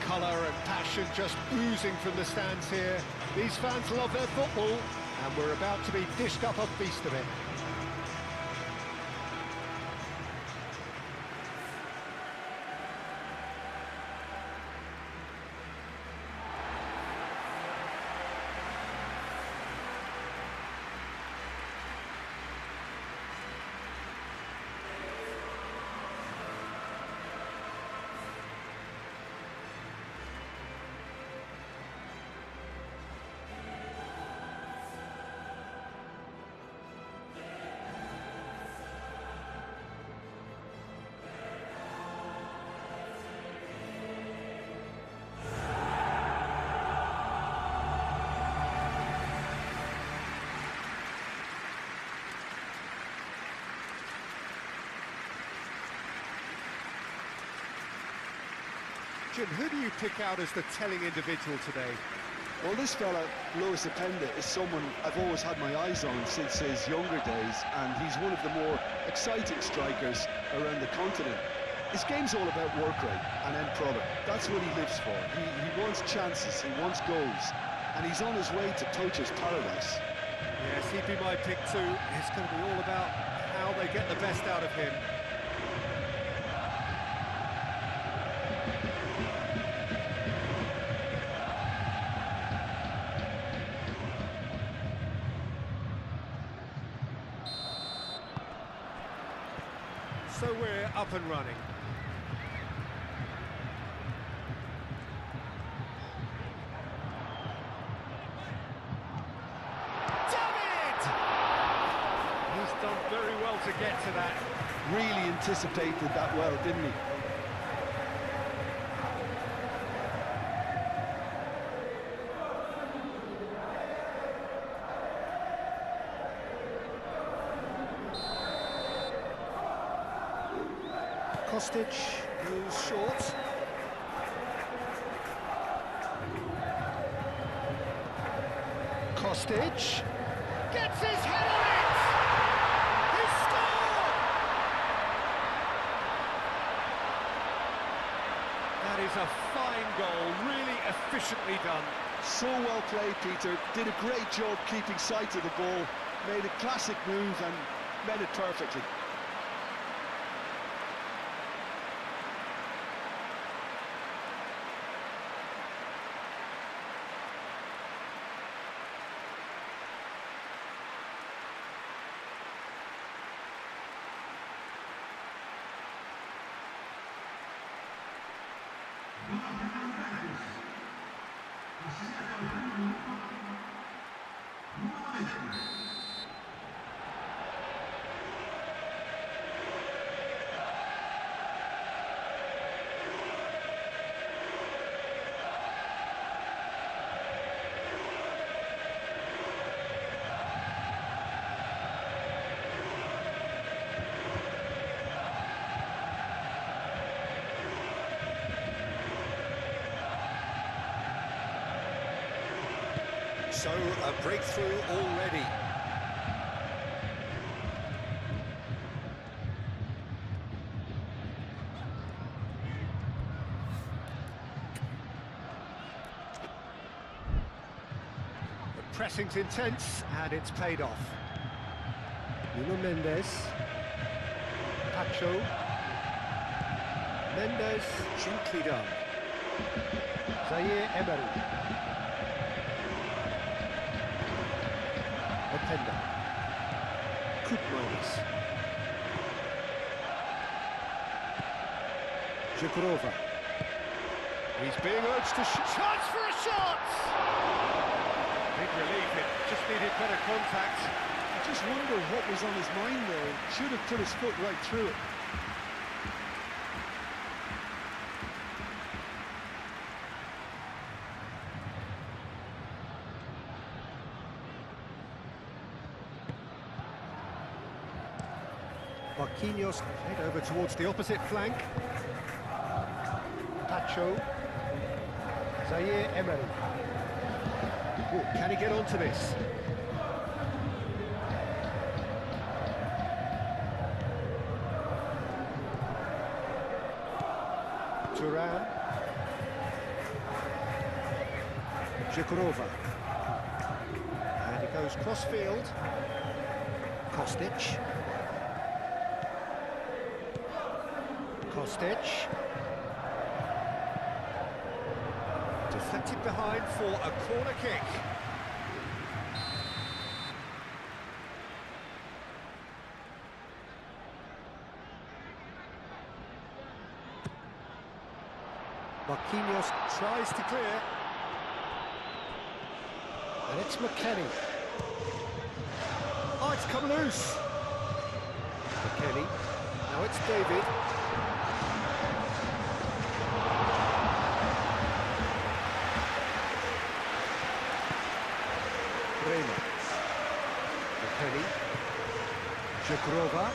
Colour and passion just oozing from the stands here. These fans love their football, and we're about to be dished up a feast of it. Jim, who do you pick out as the telling individual today? Well, this fella, Luis Openda, is someone I've always had my eyes on since his younger days, and he's one of the more exciting strikers around the continent. His game's all about work rate and end product. That's what he lives for. He wants chances, he wants goals, and he's on his way to Tocha's paradise. Yes, he'd be my pick too. It's going to be all about how they get the best out of him. So we're up and running. David! He's done very well to get to that. Really anticipated that well, didn't he? Kostic moves short. Kostic gets his head on it! He scored! That is a fine goal, really efficiently done. So well played, Peter. Did a great job keeping sight of the ball. Made a classic move and met it perfectly. So, a breakthrough already. The pressing's intense, and it's paid off. Nuno Mendes. Pacho. Mendes, gently done. Zaire Emery. Openda. Koopmeiners. Jakurova. He's being urged to shoot. Chance for a shot! Big relief, it just needed better contact. I just wonder what was on his mind there. Should have put his foot right through it. Marquinhos head over towards the opposite flank. Pacho. Zaire Emery. Oh, can he get onto this? Turan. Jakurova. And he goes cross-field. Kostic. Kostic. Deflected behind for a corner kick. Marquinhos tries to clear. And it's McKennie. Oh, it's come loose. McKennie. Now it's David. Reyna. McKennie. Jakurova.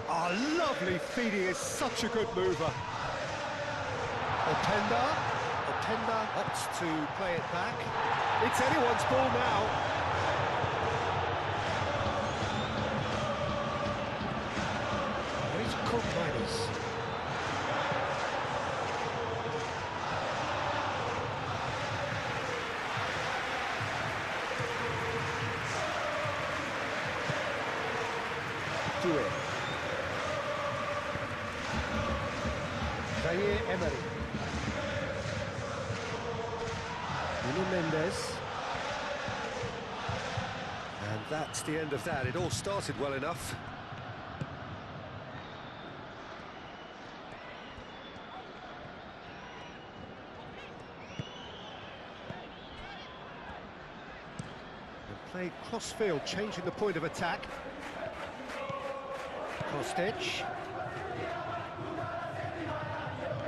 Oh, lovely feed, he is such a good mover. Openda. Openda opts to play it back. It's anyone's ball now. He's Koopmeiners. Do it. Zaire Emery. Nuno Mendes. And that's the end of that. It all started well enough. And played cross-field, changing the point of attack. Kostic.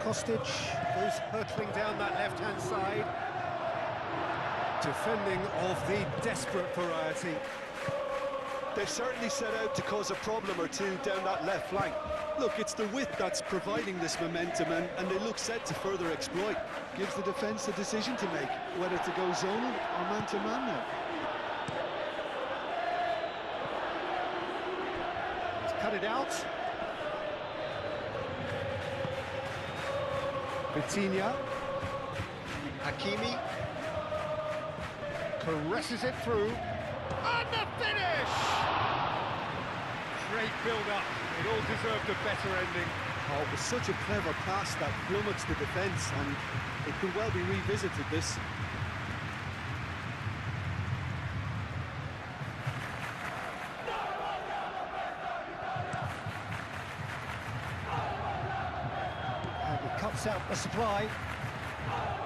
Kostic goes hurtling down that left-hand side. Defending of the desperate variety. They've certainly set out to cause a problem or two down that left flank. Look, it's the width that's providing this momentum, and they look set to further exploit. Gives the defence a decision to make, whether to go zonal or man-to-man now. He's cut it out. Vitinha. Hakimi. Caresses it through. And the finish! Great build-up. It all deserved a better ending. Oh, it was such a clever pass that flummoxed the defence, and it could well be revisited, this. And he cuts out the supply.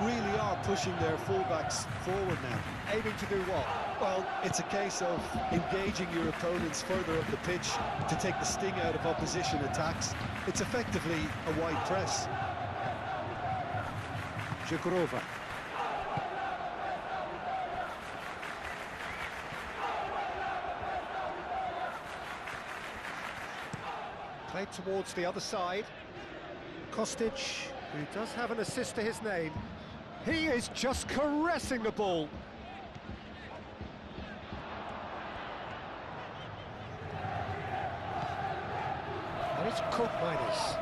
Really are pushing their fullbacks forward now. Aiming to do what? Well, it's a case of engaging your opponents further up the pitch to take the sting out of opposition attacks. It's effectively a wide press. Jakurova. Played towards the other side. Kostic He does have an assist to his name. He is just caressing the ball. And it's Koopmeiners.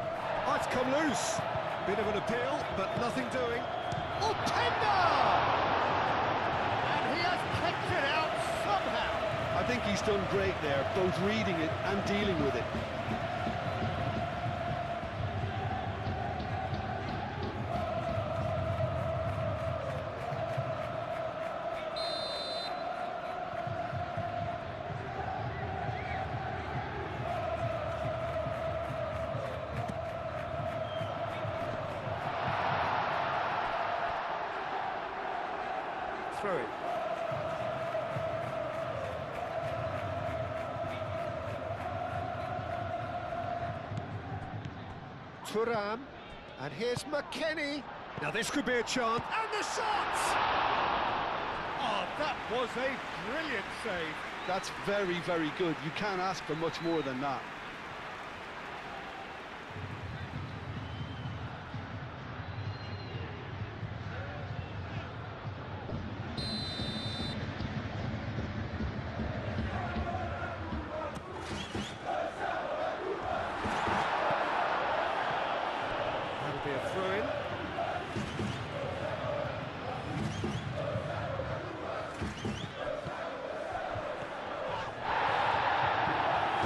Oh, it's come loose. Bit of an appeal, but nothing doing. Oh, tender! And he has kicked it out somehow. I think he's done great there, both reading it and dealing with it. Throw it. Thuram, and here's McKennie. Now this could be a chance, and the shot! Oh, that was a brilliant save. That's very, very good. You can't ask for much more than that. Be a throw-in.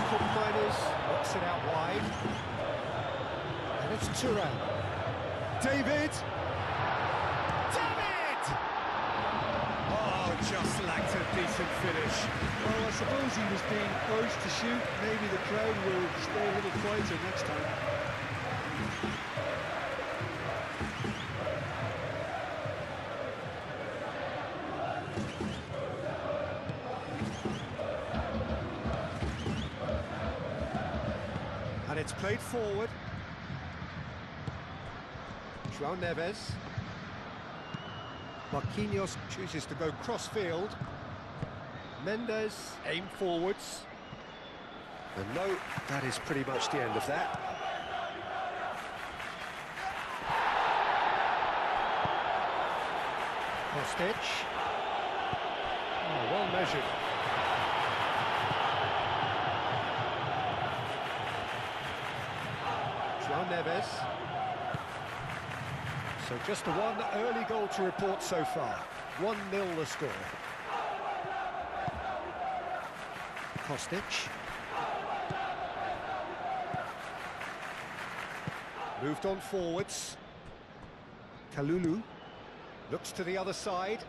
Koopmeiners knocks it out wide. And it's Thuram. David! David! Oh, just lacked a decent finish. Well, I suppose he was being urged to shoot. Maybe the crowd will stay a little quieter next time. And it's played forward. João Neves. Marquinhos chooses to go cross-field. Mendes aim forwards. And no, that is pretty much the end of that. Kostic. Oh, well measured. João Neves. So just the one early goal to report so far. 1-0 the score. Kostic. Moved on forwards. Kalulu looks to the other side.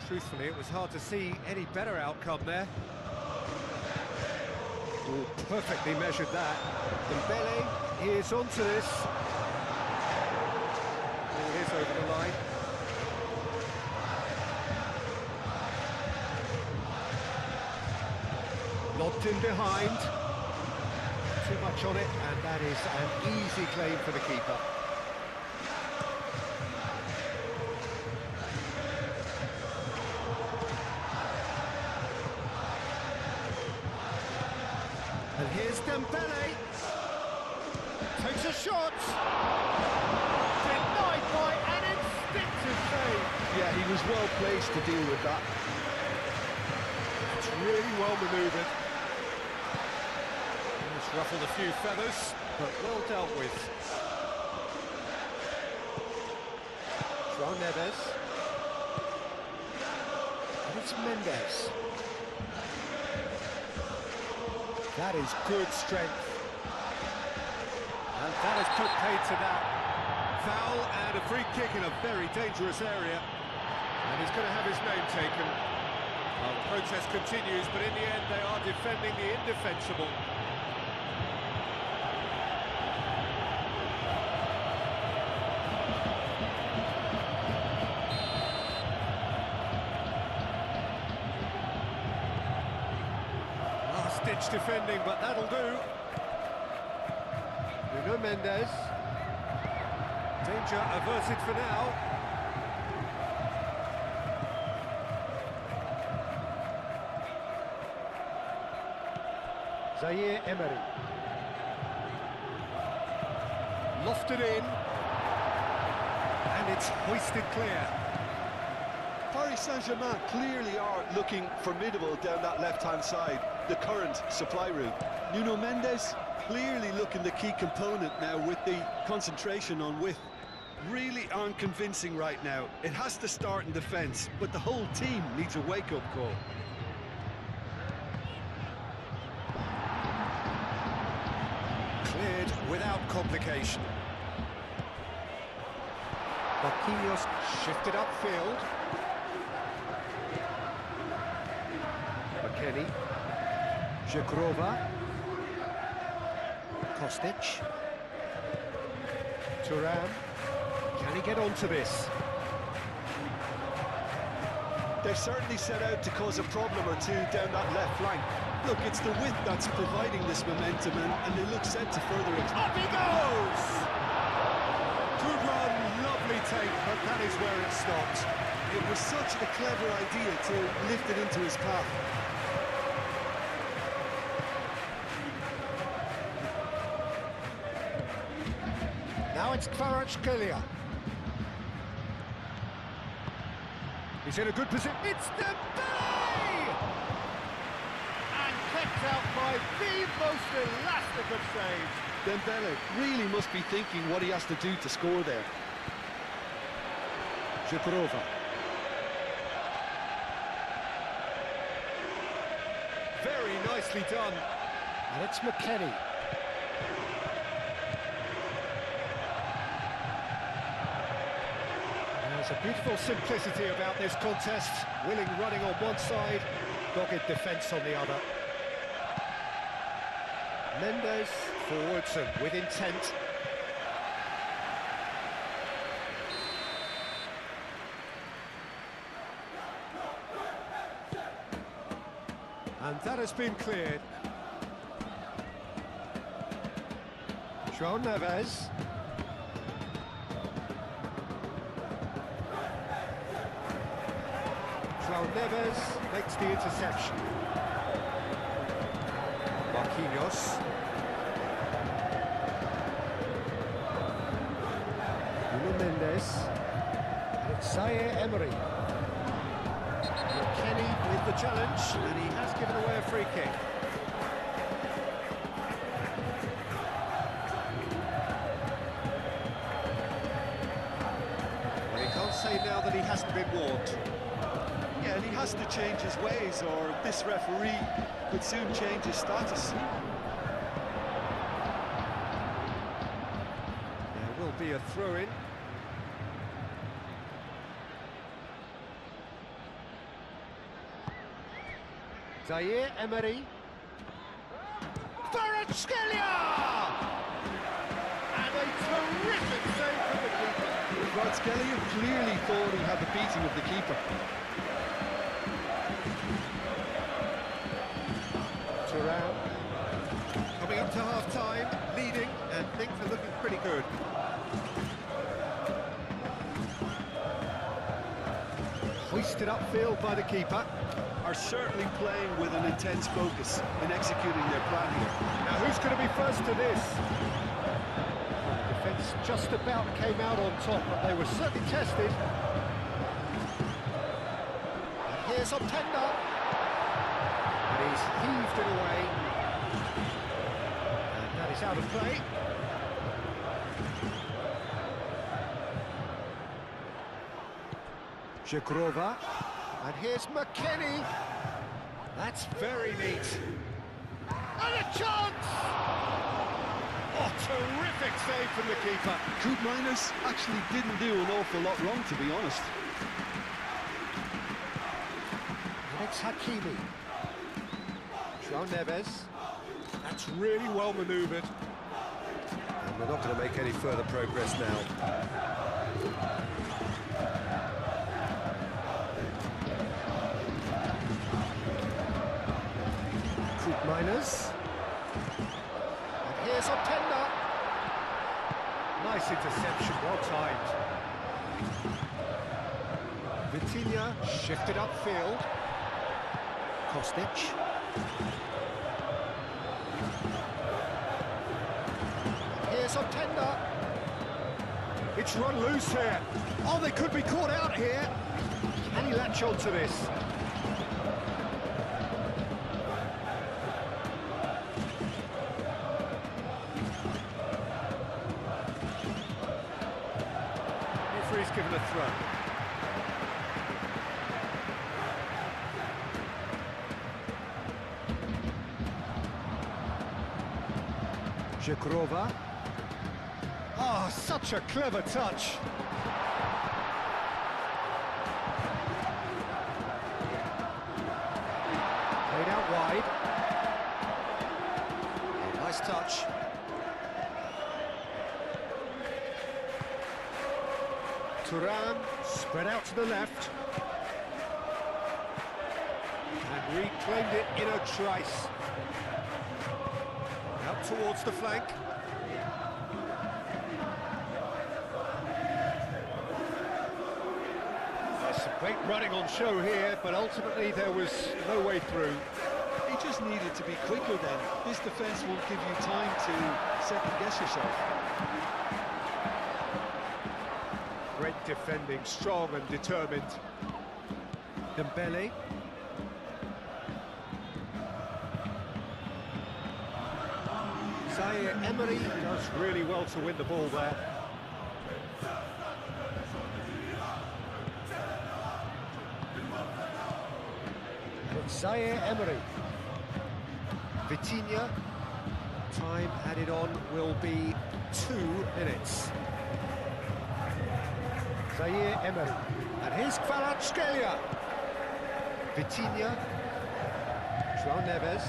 Truthfully, it was hard to see any better outcome there. Oh, perfectly measured that. Dembele is onto this. Oh, it is over the line. Lobbed in behind. Too much on it, and that is an easy claim for the keeper. And here's Dembele. Takes a shot. Denied by an instinctive save. Yeah, he was well placed to deal with that. It's really well manoeuvred. It's ruffled a few feathers, but well dealt with. João Neves. And it's Mendes. That is good strength. And that has put paid to that. Foul and a free kick in a very dangerous area. And he's going to have his name taken. Well, the protest continues, but in the end they are defending the indefensible. Last-ditch defending, but that'll do. Nuno Mendes. Danger averted for now. Zaire Emery. Lofted in. And it's hoisted clear. Paris Saint-Germain clearly are looking formidable down that left-hand side, the current supply route. Nuno Mendes clearly looking the key component now with the concentration on width. Really aren't convincing right now. It has to start in defence, but the whole team needs a wake-up call. Cleared without complication. Marquinhos shifted upfield. McKennie. Jagrova. Kostic. Thuram. Can he get onto this? They've certainly set out to cause a problem or two down that left flank. Look, it's the width that's providing this momentum, and they look set to further it. Up he goes! Good run, lovely take, but that is where it stopped. It was such a clever idea to lift it into his path. Now it's Kvaratskhelia. He's in a good position. It's Dembele! And kept out by the most elastic of saves. Dembele really must be thinking what he has to do to score there. Jagrova. Very nicely done. And it's McKennie. There's a beautiful simplicity about this contest. Willing running on one side, dogged defence on the other. Mendes forwards and with intent. And that has been cleared. João Neves. João Neves makes the interception. Marquinhos. Nuno Mendes. And it's Zaire Emery. Kenny with the challenge, and he has given away a free kick. Well, he can't say now that he hasn't been warned. Yeah, and he has to change his ways, or this referee could soon change his status. There will be a throw-in. Zaire Emery. Kvaratskhelia! And a terrific save from the keeper. Kvaratskhelia clearly thought he had the beating of the keeper. Thuram. Coming up to half-time, leading, and things are looking pretty good. Hoisted upfield by the keeper. Are certainly playing with an intense focus in executing their plan here. Now who's going to be first to this? The defence just about came out on top, but they were certainly tested. And here's Openda. And he's heaved it away. And that is out of play. Jagrova. And here's McKennie. That's very neat. And a chance! Oh, terrific save from the keeper. Koopmeiners actually didn't do an awful lot wrong, to be honest. And it's Hakimi. João Neves. That's really well manoeuvred. And we're not going to make any further progress now. Miners. And here's Openda. Nice interception, well timed. Vitinha shifted upfield. Kostic. It's on tender. It's run loose here. Oh, they could be caught out here. Can he latch on to this? Referee's given a throw. Zekrova. Oh, such a clever touch. Played out wide. Oh, nice touch. Turan spread out to the left. And reclaimed it in a trice. Out towards the flank. There's some great running on show here, but ultimately there was no way through. He just needed to be quicker then. This defence won't give you time to second-guess yourself. Great defending, strong and determined. Dembele. Zaire Emery does really well to win the ball there. It's Zaire Emery. Vitinha. Time added on will be 2 minutes. Zaire Emery. And here's Kvaratskhelia. Vitinha. João Neves.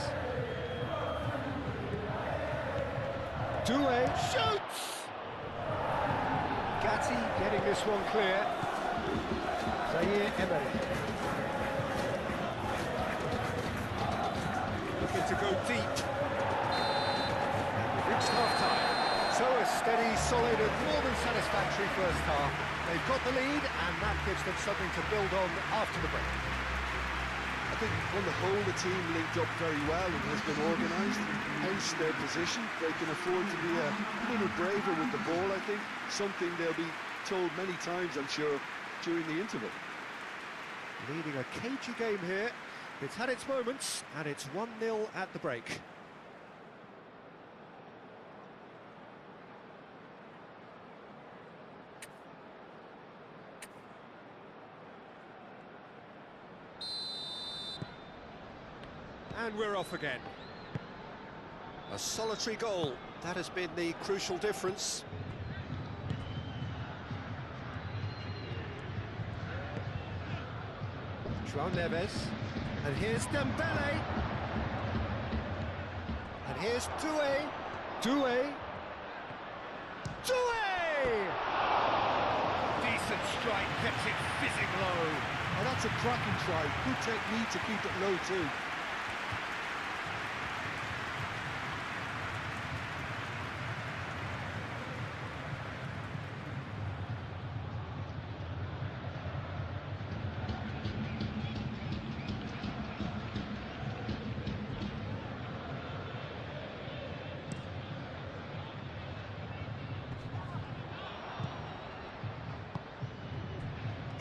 Doué shoots! Gatti getting this one clear. Zaire Emery. Looking to go deep. We've reached half-time. So a steady, solid and more than satisfactory first half. They've got the lead and that gives them something to build on after the break. I think on the whole the team linked up very well and has been organised, hence their position. They can afford to be a little braver with the ball, I think. Something they'll be told many times, I'm sure, during the interval. Leading a cagey game here. It's had its moments and it's 1-0 at the break. And we're off again. A solitary goal, that has been the crucial difference. João Neves, and here's Dembele. And here's Doué. Doué. Decent strike, gets it fizzing low. Oh, that's a cracking try. Good technique to keep it low too.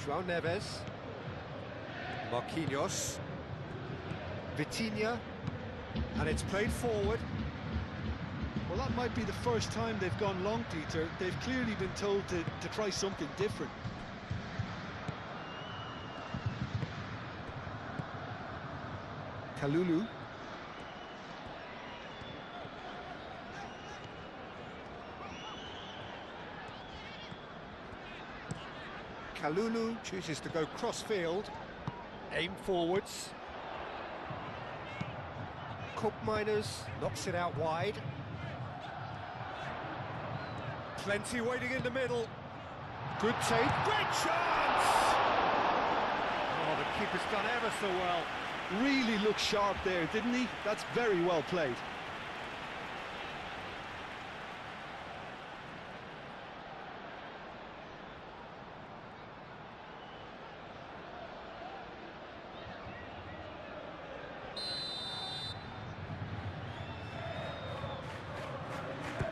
João Neves, Marquinhos, Vitinha, and it's played forward. Well, that might be the first time they've gone long, Peter. They've clearly been told to try something different. Kalulu. Kalulu chooses to go cross-field, aim forwards. Koopmeiners knocks it out wide. Plenty waiting in the middle. Good take, great chance! Oh, the keeper's done ever so well. Really looked sharp there, didn't he? That's very well played.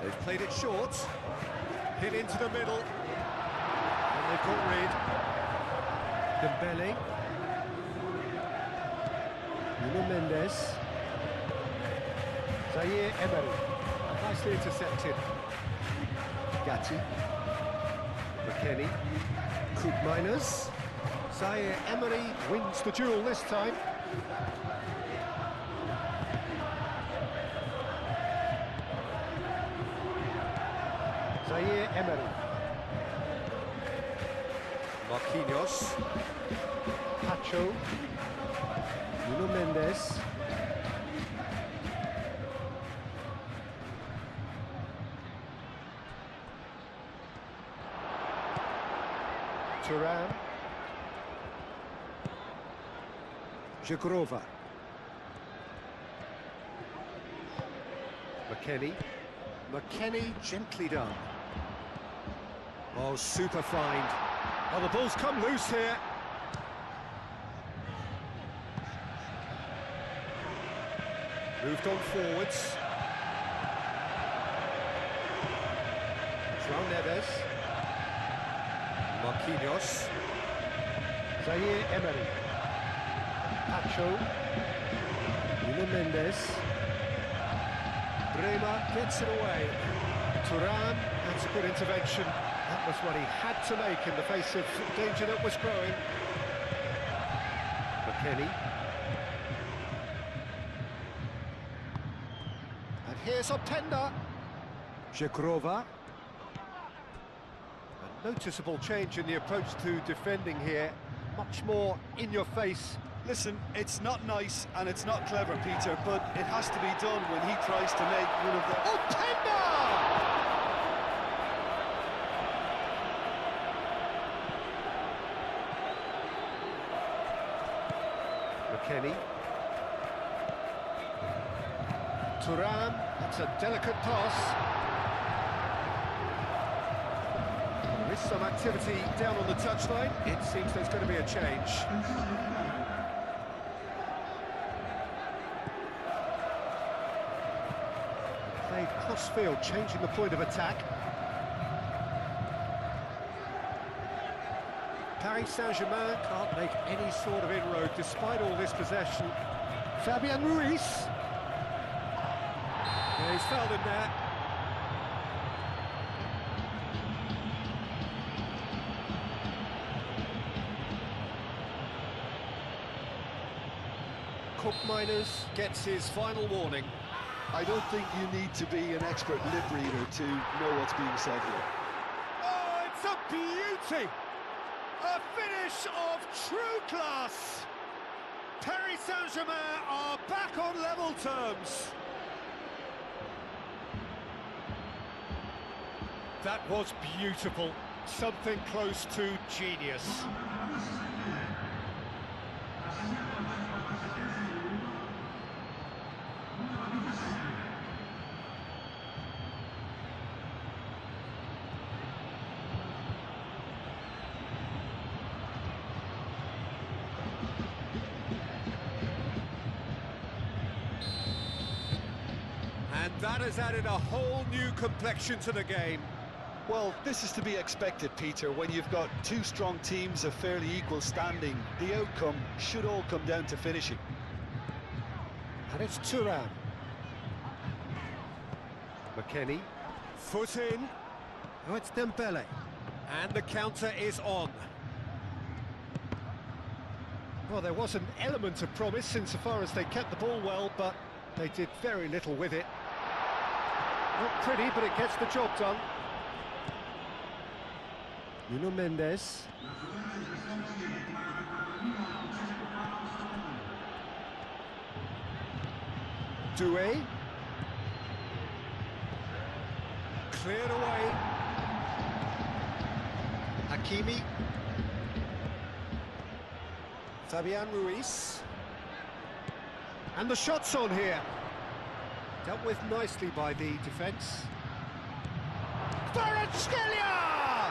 They've Played it short. Hit into the middle. And they've got rid. Dembele. Nuno Mendes. Zaire Emery. Nicely intercepted. Gatti. McKennie. Koopmeiners. Zaire Emery wins the duel this time. Zaire Emery. Marquinhos. Pacho. Nuno Mendes. Thuram. Jagrova. McKennie. McKennie gently done. Oh, super find. Oh, the ball's come loose here. Moved on forwards. João Neves. Marquinhos. Zaire Emery. Pacho. Nuno Mendes. Bremer gets it away. Thuram, that's a good intervention. That was what he had to make in the face of danger that was growing. McKennie. And here's Openda. Jagrova. A noticeable change in the approach to defending here. Much more in your face. Listen, it's not nice and it's not clever, Peter, but it has to be done when he tries to make one of the... Openda! McKennie. Thuram, that's a delicate pass. With some activity down on the touchline, it seems there's going to be a change. Played cross-field, changing the point of attack. Paris Saint-Germain can't make any sort of inroad despite all this possession. Fabian Ruiz. Yeah, he's fouled him there. Koopmeiners gets his final warning. I don't think you need to be an expert lip reader to know what's being said here. Oh, it's a beauty! A finish of true class! Paris Saint-Germain are back on level terms. That was beautiful. Something close to genius. And that has added a whole new complexion to the game. Well, this is to be expected, Peter. When you've got two strong teams of fairly equal standing, the outcome should all come down to finishing. And it's Thuram. McKennie. Foot in. Oh, it's Dembele. And the counter is on. Well, there was an element of promise insofar as they kept the ball well, but they did very little with it. Not pretty, but it gets the job done. Nuno Mendes. Doué. Cleared away. Hakimi. Fabian Ruiz. And the shot's on here. Dealt with nicely by the defence. Kvaratskhelia!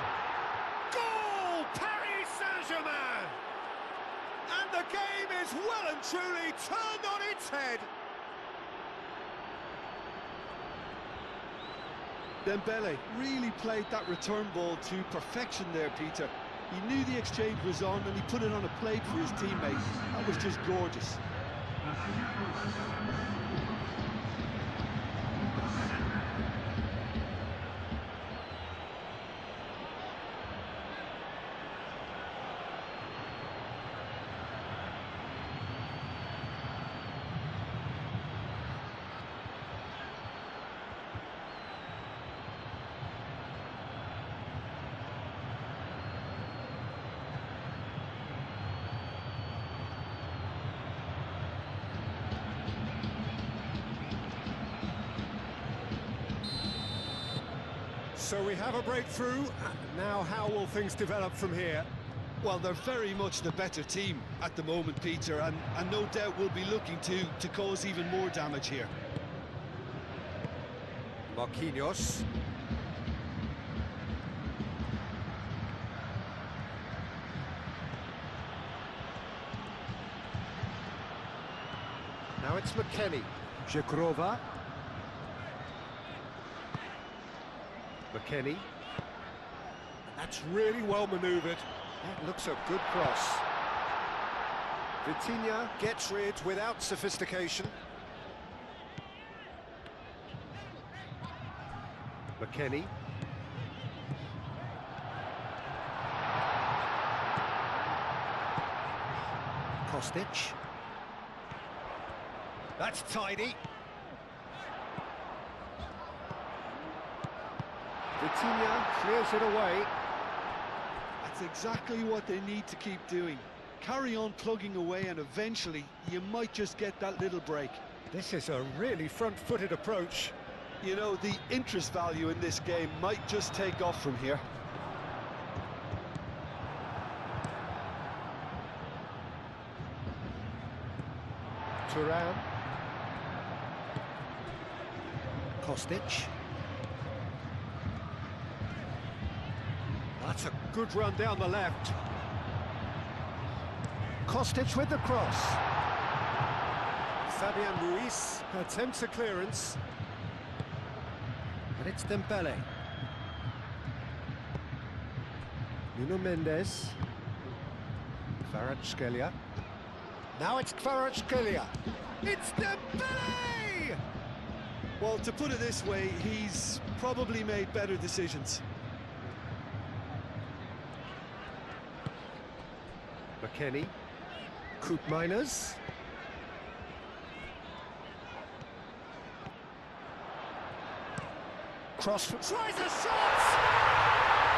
Goal! Paris Saint-Germain! And the game is well and truly turned on its head. Dembele really played that return ball to perfection there, Peter. He knew the exchange was on and he put it on a plate for his teammate. That was just gorgeous. So we have a breakthrough. Now how will things develop from here? Well, they're very much the better team at the moment, Peter, and no doubt will be looking to cause even more damage here. Marquinhos. Now it's McKennie. Żegrova. McKennie. That's really well manoeuvred. That looks a good cross. Vitinha gets rid without sophistication. McKennie. Kostic. That's tidy. Vitinha clears it away. That's exactly what they need to keep doing. Carry on plugging away and eventually you might just get that little break. This is a really front-footed approach. You know, the interest value in this game might just take off from here. Thuram. Kostic. That's a good run down the left. Kostic with the cross. Fabian Ruiz attempts a clearance. But it's Dembele. Nuno Mendes. Kvaratskhelia. Now it's Kvaratskhelia. It's Dembele! Well, to put it this way, he's probably made better decisions. McKennie. Koopmeiners. Cross. Tries a shot!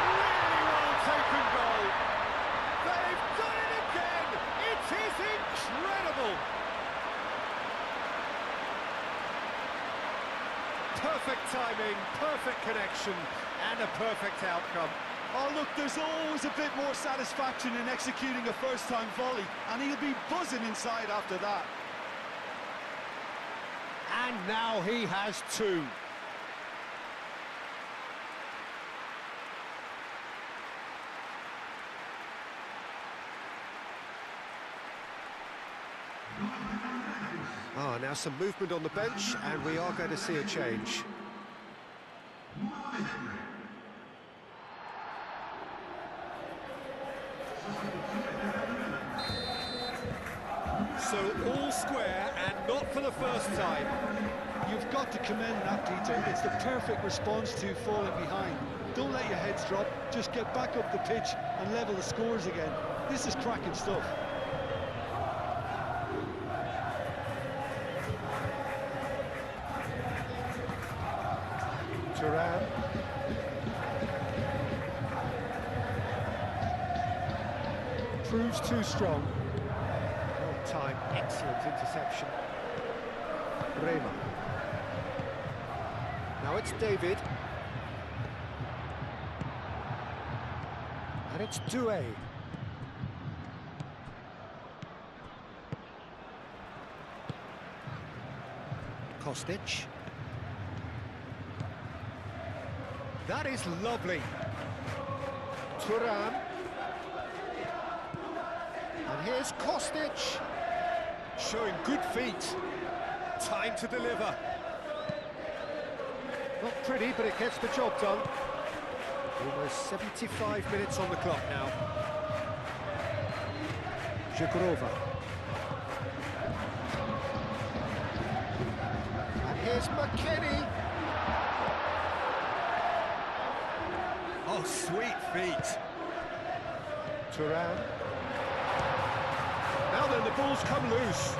Really well taken goal. They've done it again. It is incredible. Perfect timing, perfect connection, and a perfect outcome. Oh, look, there's always a bit more satisfaction in executing a first-time volley, and he'll be buzzing inside after that. And now he has two. Now some movement on the bench, and we are going to see a change. So all square, and not for the first time. You've got to commend that, Peter. It's the perfect response to falling behind. Don't let your heads drop, just get back up the pitch and level the scores again. This is cracking stuff. Thuram. Proves too strong. Well time, excellent interception. Bremer. Now it's David. And it's Doué. Kostic. That is lovely. Thuram. And here's Kostic. Showing good feet. Time to deliver. Not pretty, but it gets the job done. Almost 75 minutes on the clock now. Zhikrova. And here's McKennie. Oh, sweet feet. Turan. Now then, the ball's come loose.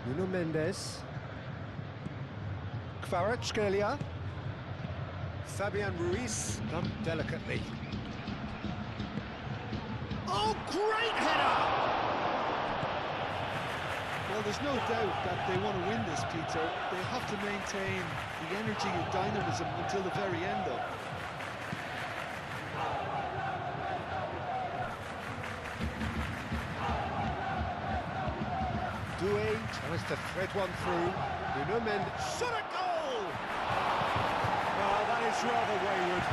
Nuno Mendes. Kvaratskhelia. Fabian Ruiz done delicately. Oh, great header! Well, there's no doubt that they want to win this, Peter. They have to maintain the energy and dynamism until the very end, though. Doué tries to thread one through. Nuno Mendes. Shot a goal! Well, that is rather wayward.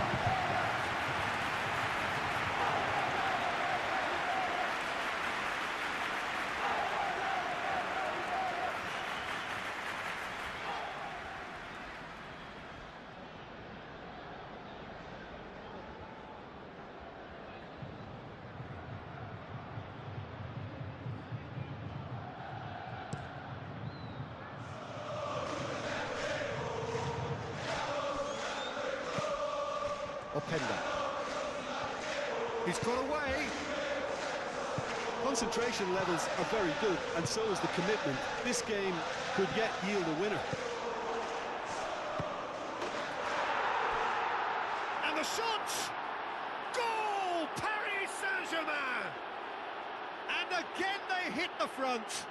Openda. He's got away. Concentration levels are very good, and so is the commitment. This game could yet yield a winner. And the shot! Goal! Paris Saint-Germain! And again they hit the front.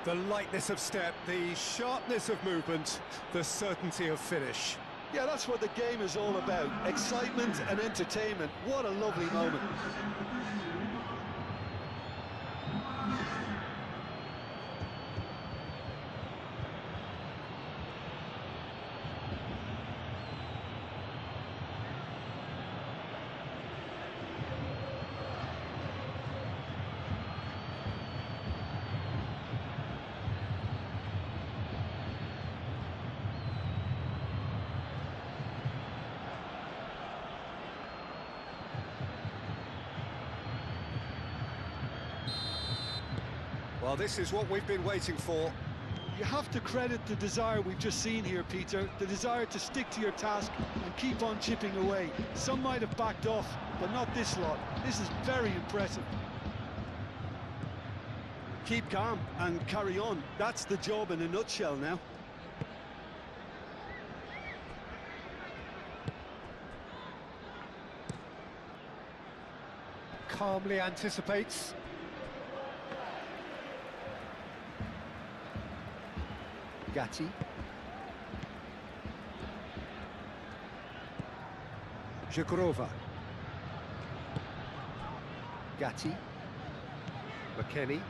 The lightness of step, the sharpness of movement, the certainty of finish. Yeah, that's what the game is all about. Excitement and entertainment. What a lovely moment. Well, this is what we've been waiting for. You have to credit the desire we've just seen here, Peter. The desire to stick to your task and keep on chipping away. Some might have backed off, but not this lot. This is very impressive. Keep calm and carry on. That's the job in a nutshell now. Calmly anticipates. Gatti. Zhikrova. Gatti. McKennie.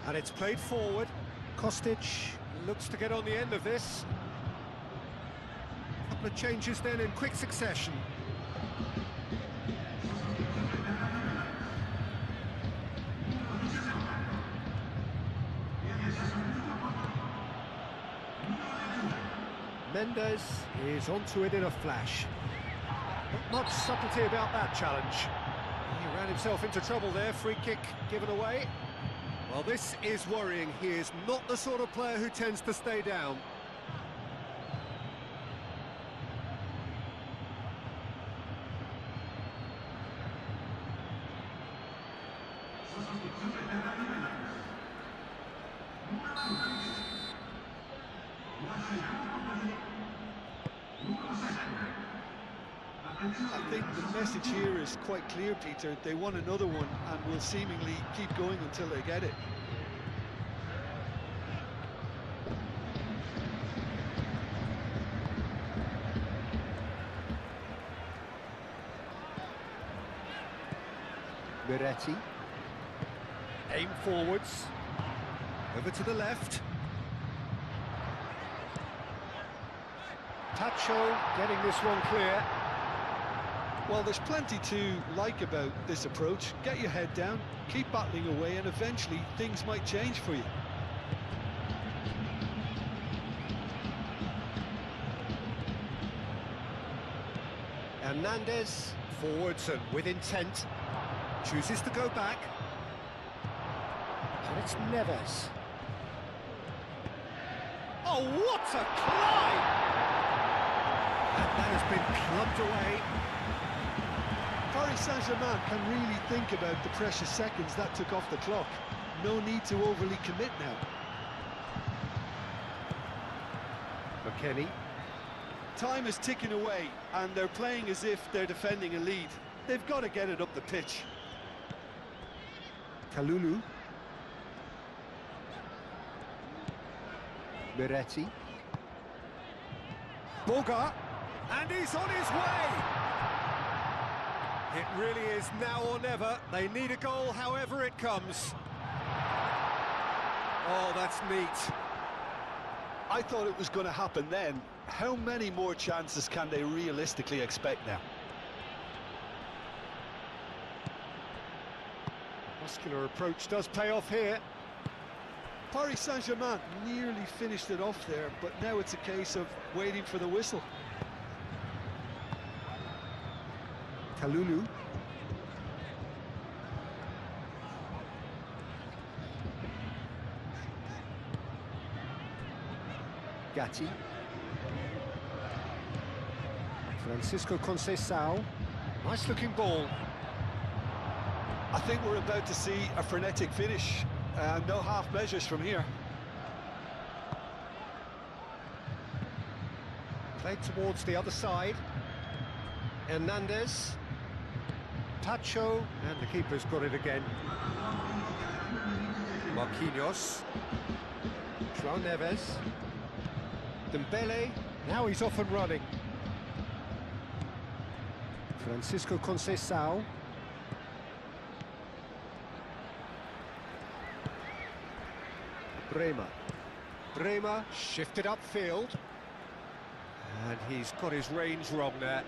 And it's played forward. Kostic looks to get on the end of this. A couple of changes then in quick succession. Mendes is onto it in a flash. Not much subtlety about that challenge. He ran himself into trouble there, free kick given away. Well, this is worrying. He is not the sort of player who tends to stay down. I think the message here is quite clear, Peter. They want another one and will seemingly keep going until they get it. Miretti. Aim forwards. Over to the left. Tacho getting this one clear. Well, there's plenty to like about this approach. Get your head down, keep battling away, and eventually things might change for you. Hernandez, forwards and with intent, chooses to go back. And it's Neves. Oh, what a climb! And that has been clubbed away. Paris Saint-Germain can really think about the precious seconds that took off the clock. No need to overly commit now. McKennie. Time is ticking away, and they're playing as if they're defending a lead. They've got to get it up the pitch. Kalulu. Miretti. Boga. And he's on his way! It really is now or never. They need a goal however it comes. Oh, that's neat. I thought it was going to happen then. How many more chances can they realistically expect now? Muscular approach does pay off here. Paris Saint-Germain nearly finished it off there, but now it's a case of waiting for the whistle. Kalulu. Gatti. Francisco Conceição. Nice looking ball. I think we're about to see a frenetic finish. No half measures from here. Played towards the other side. Hernandez. Pacho, and the keeper's got it again. Marquinhos. João Neves. Dembele, now he's off and running. Francisco Conceição. Bremer shifted upfield. And he's got his range wrong there.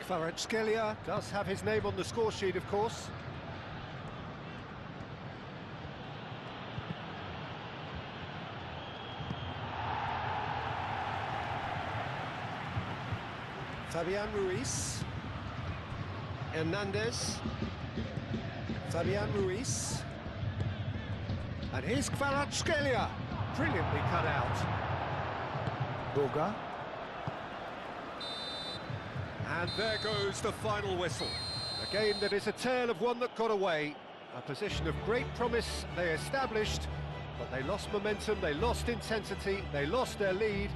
Kvaratskhelia does have his name on the score sheet, of course. Fabian Ruiz. Hernandez. Fabian Ruiz. And here's Kvaratskhelia. Brilliantly cut out. Boga. And there goes the final whistle. A game that is a tale of one that got away. A position of great promise they established, but they lost momentum, they lost intensity, they lost their lead,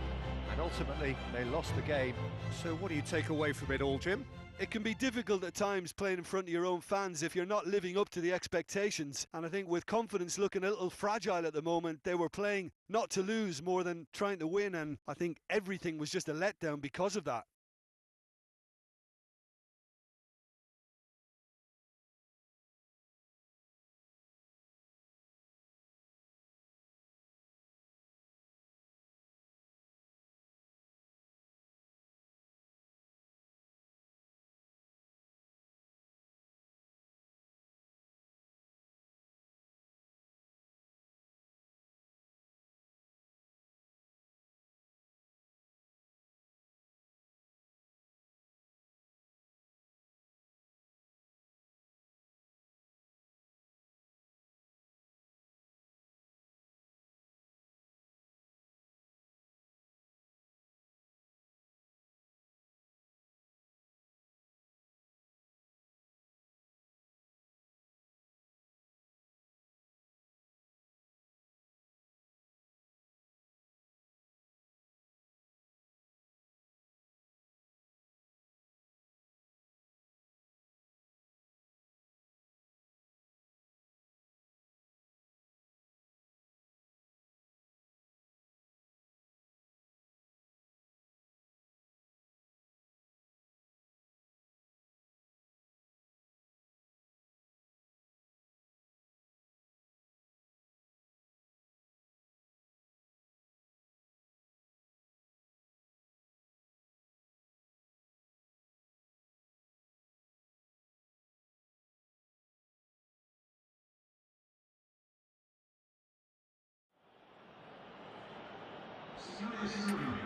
and ultimately they lost the game. So what do you take away from it all, Jim? It can be difficult at times playing in front of your own fans if you're not living up to the expectations. And I think with confidence looking a little fragile at the moment, they were playing not to lose more than trying to win. And I think everything was just a letdown because of that. Service Movement.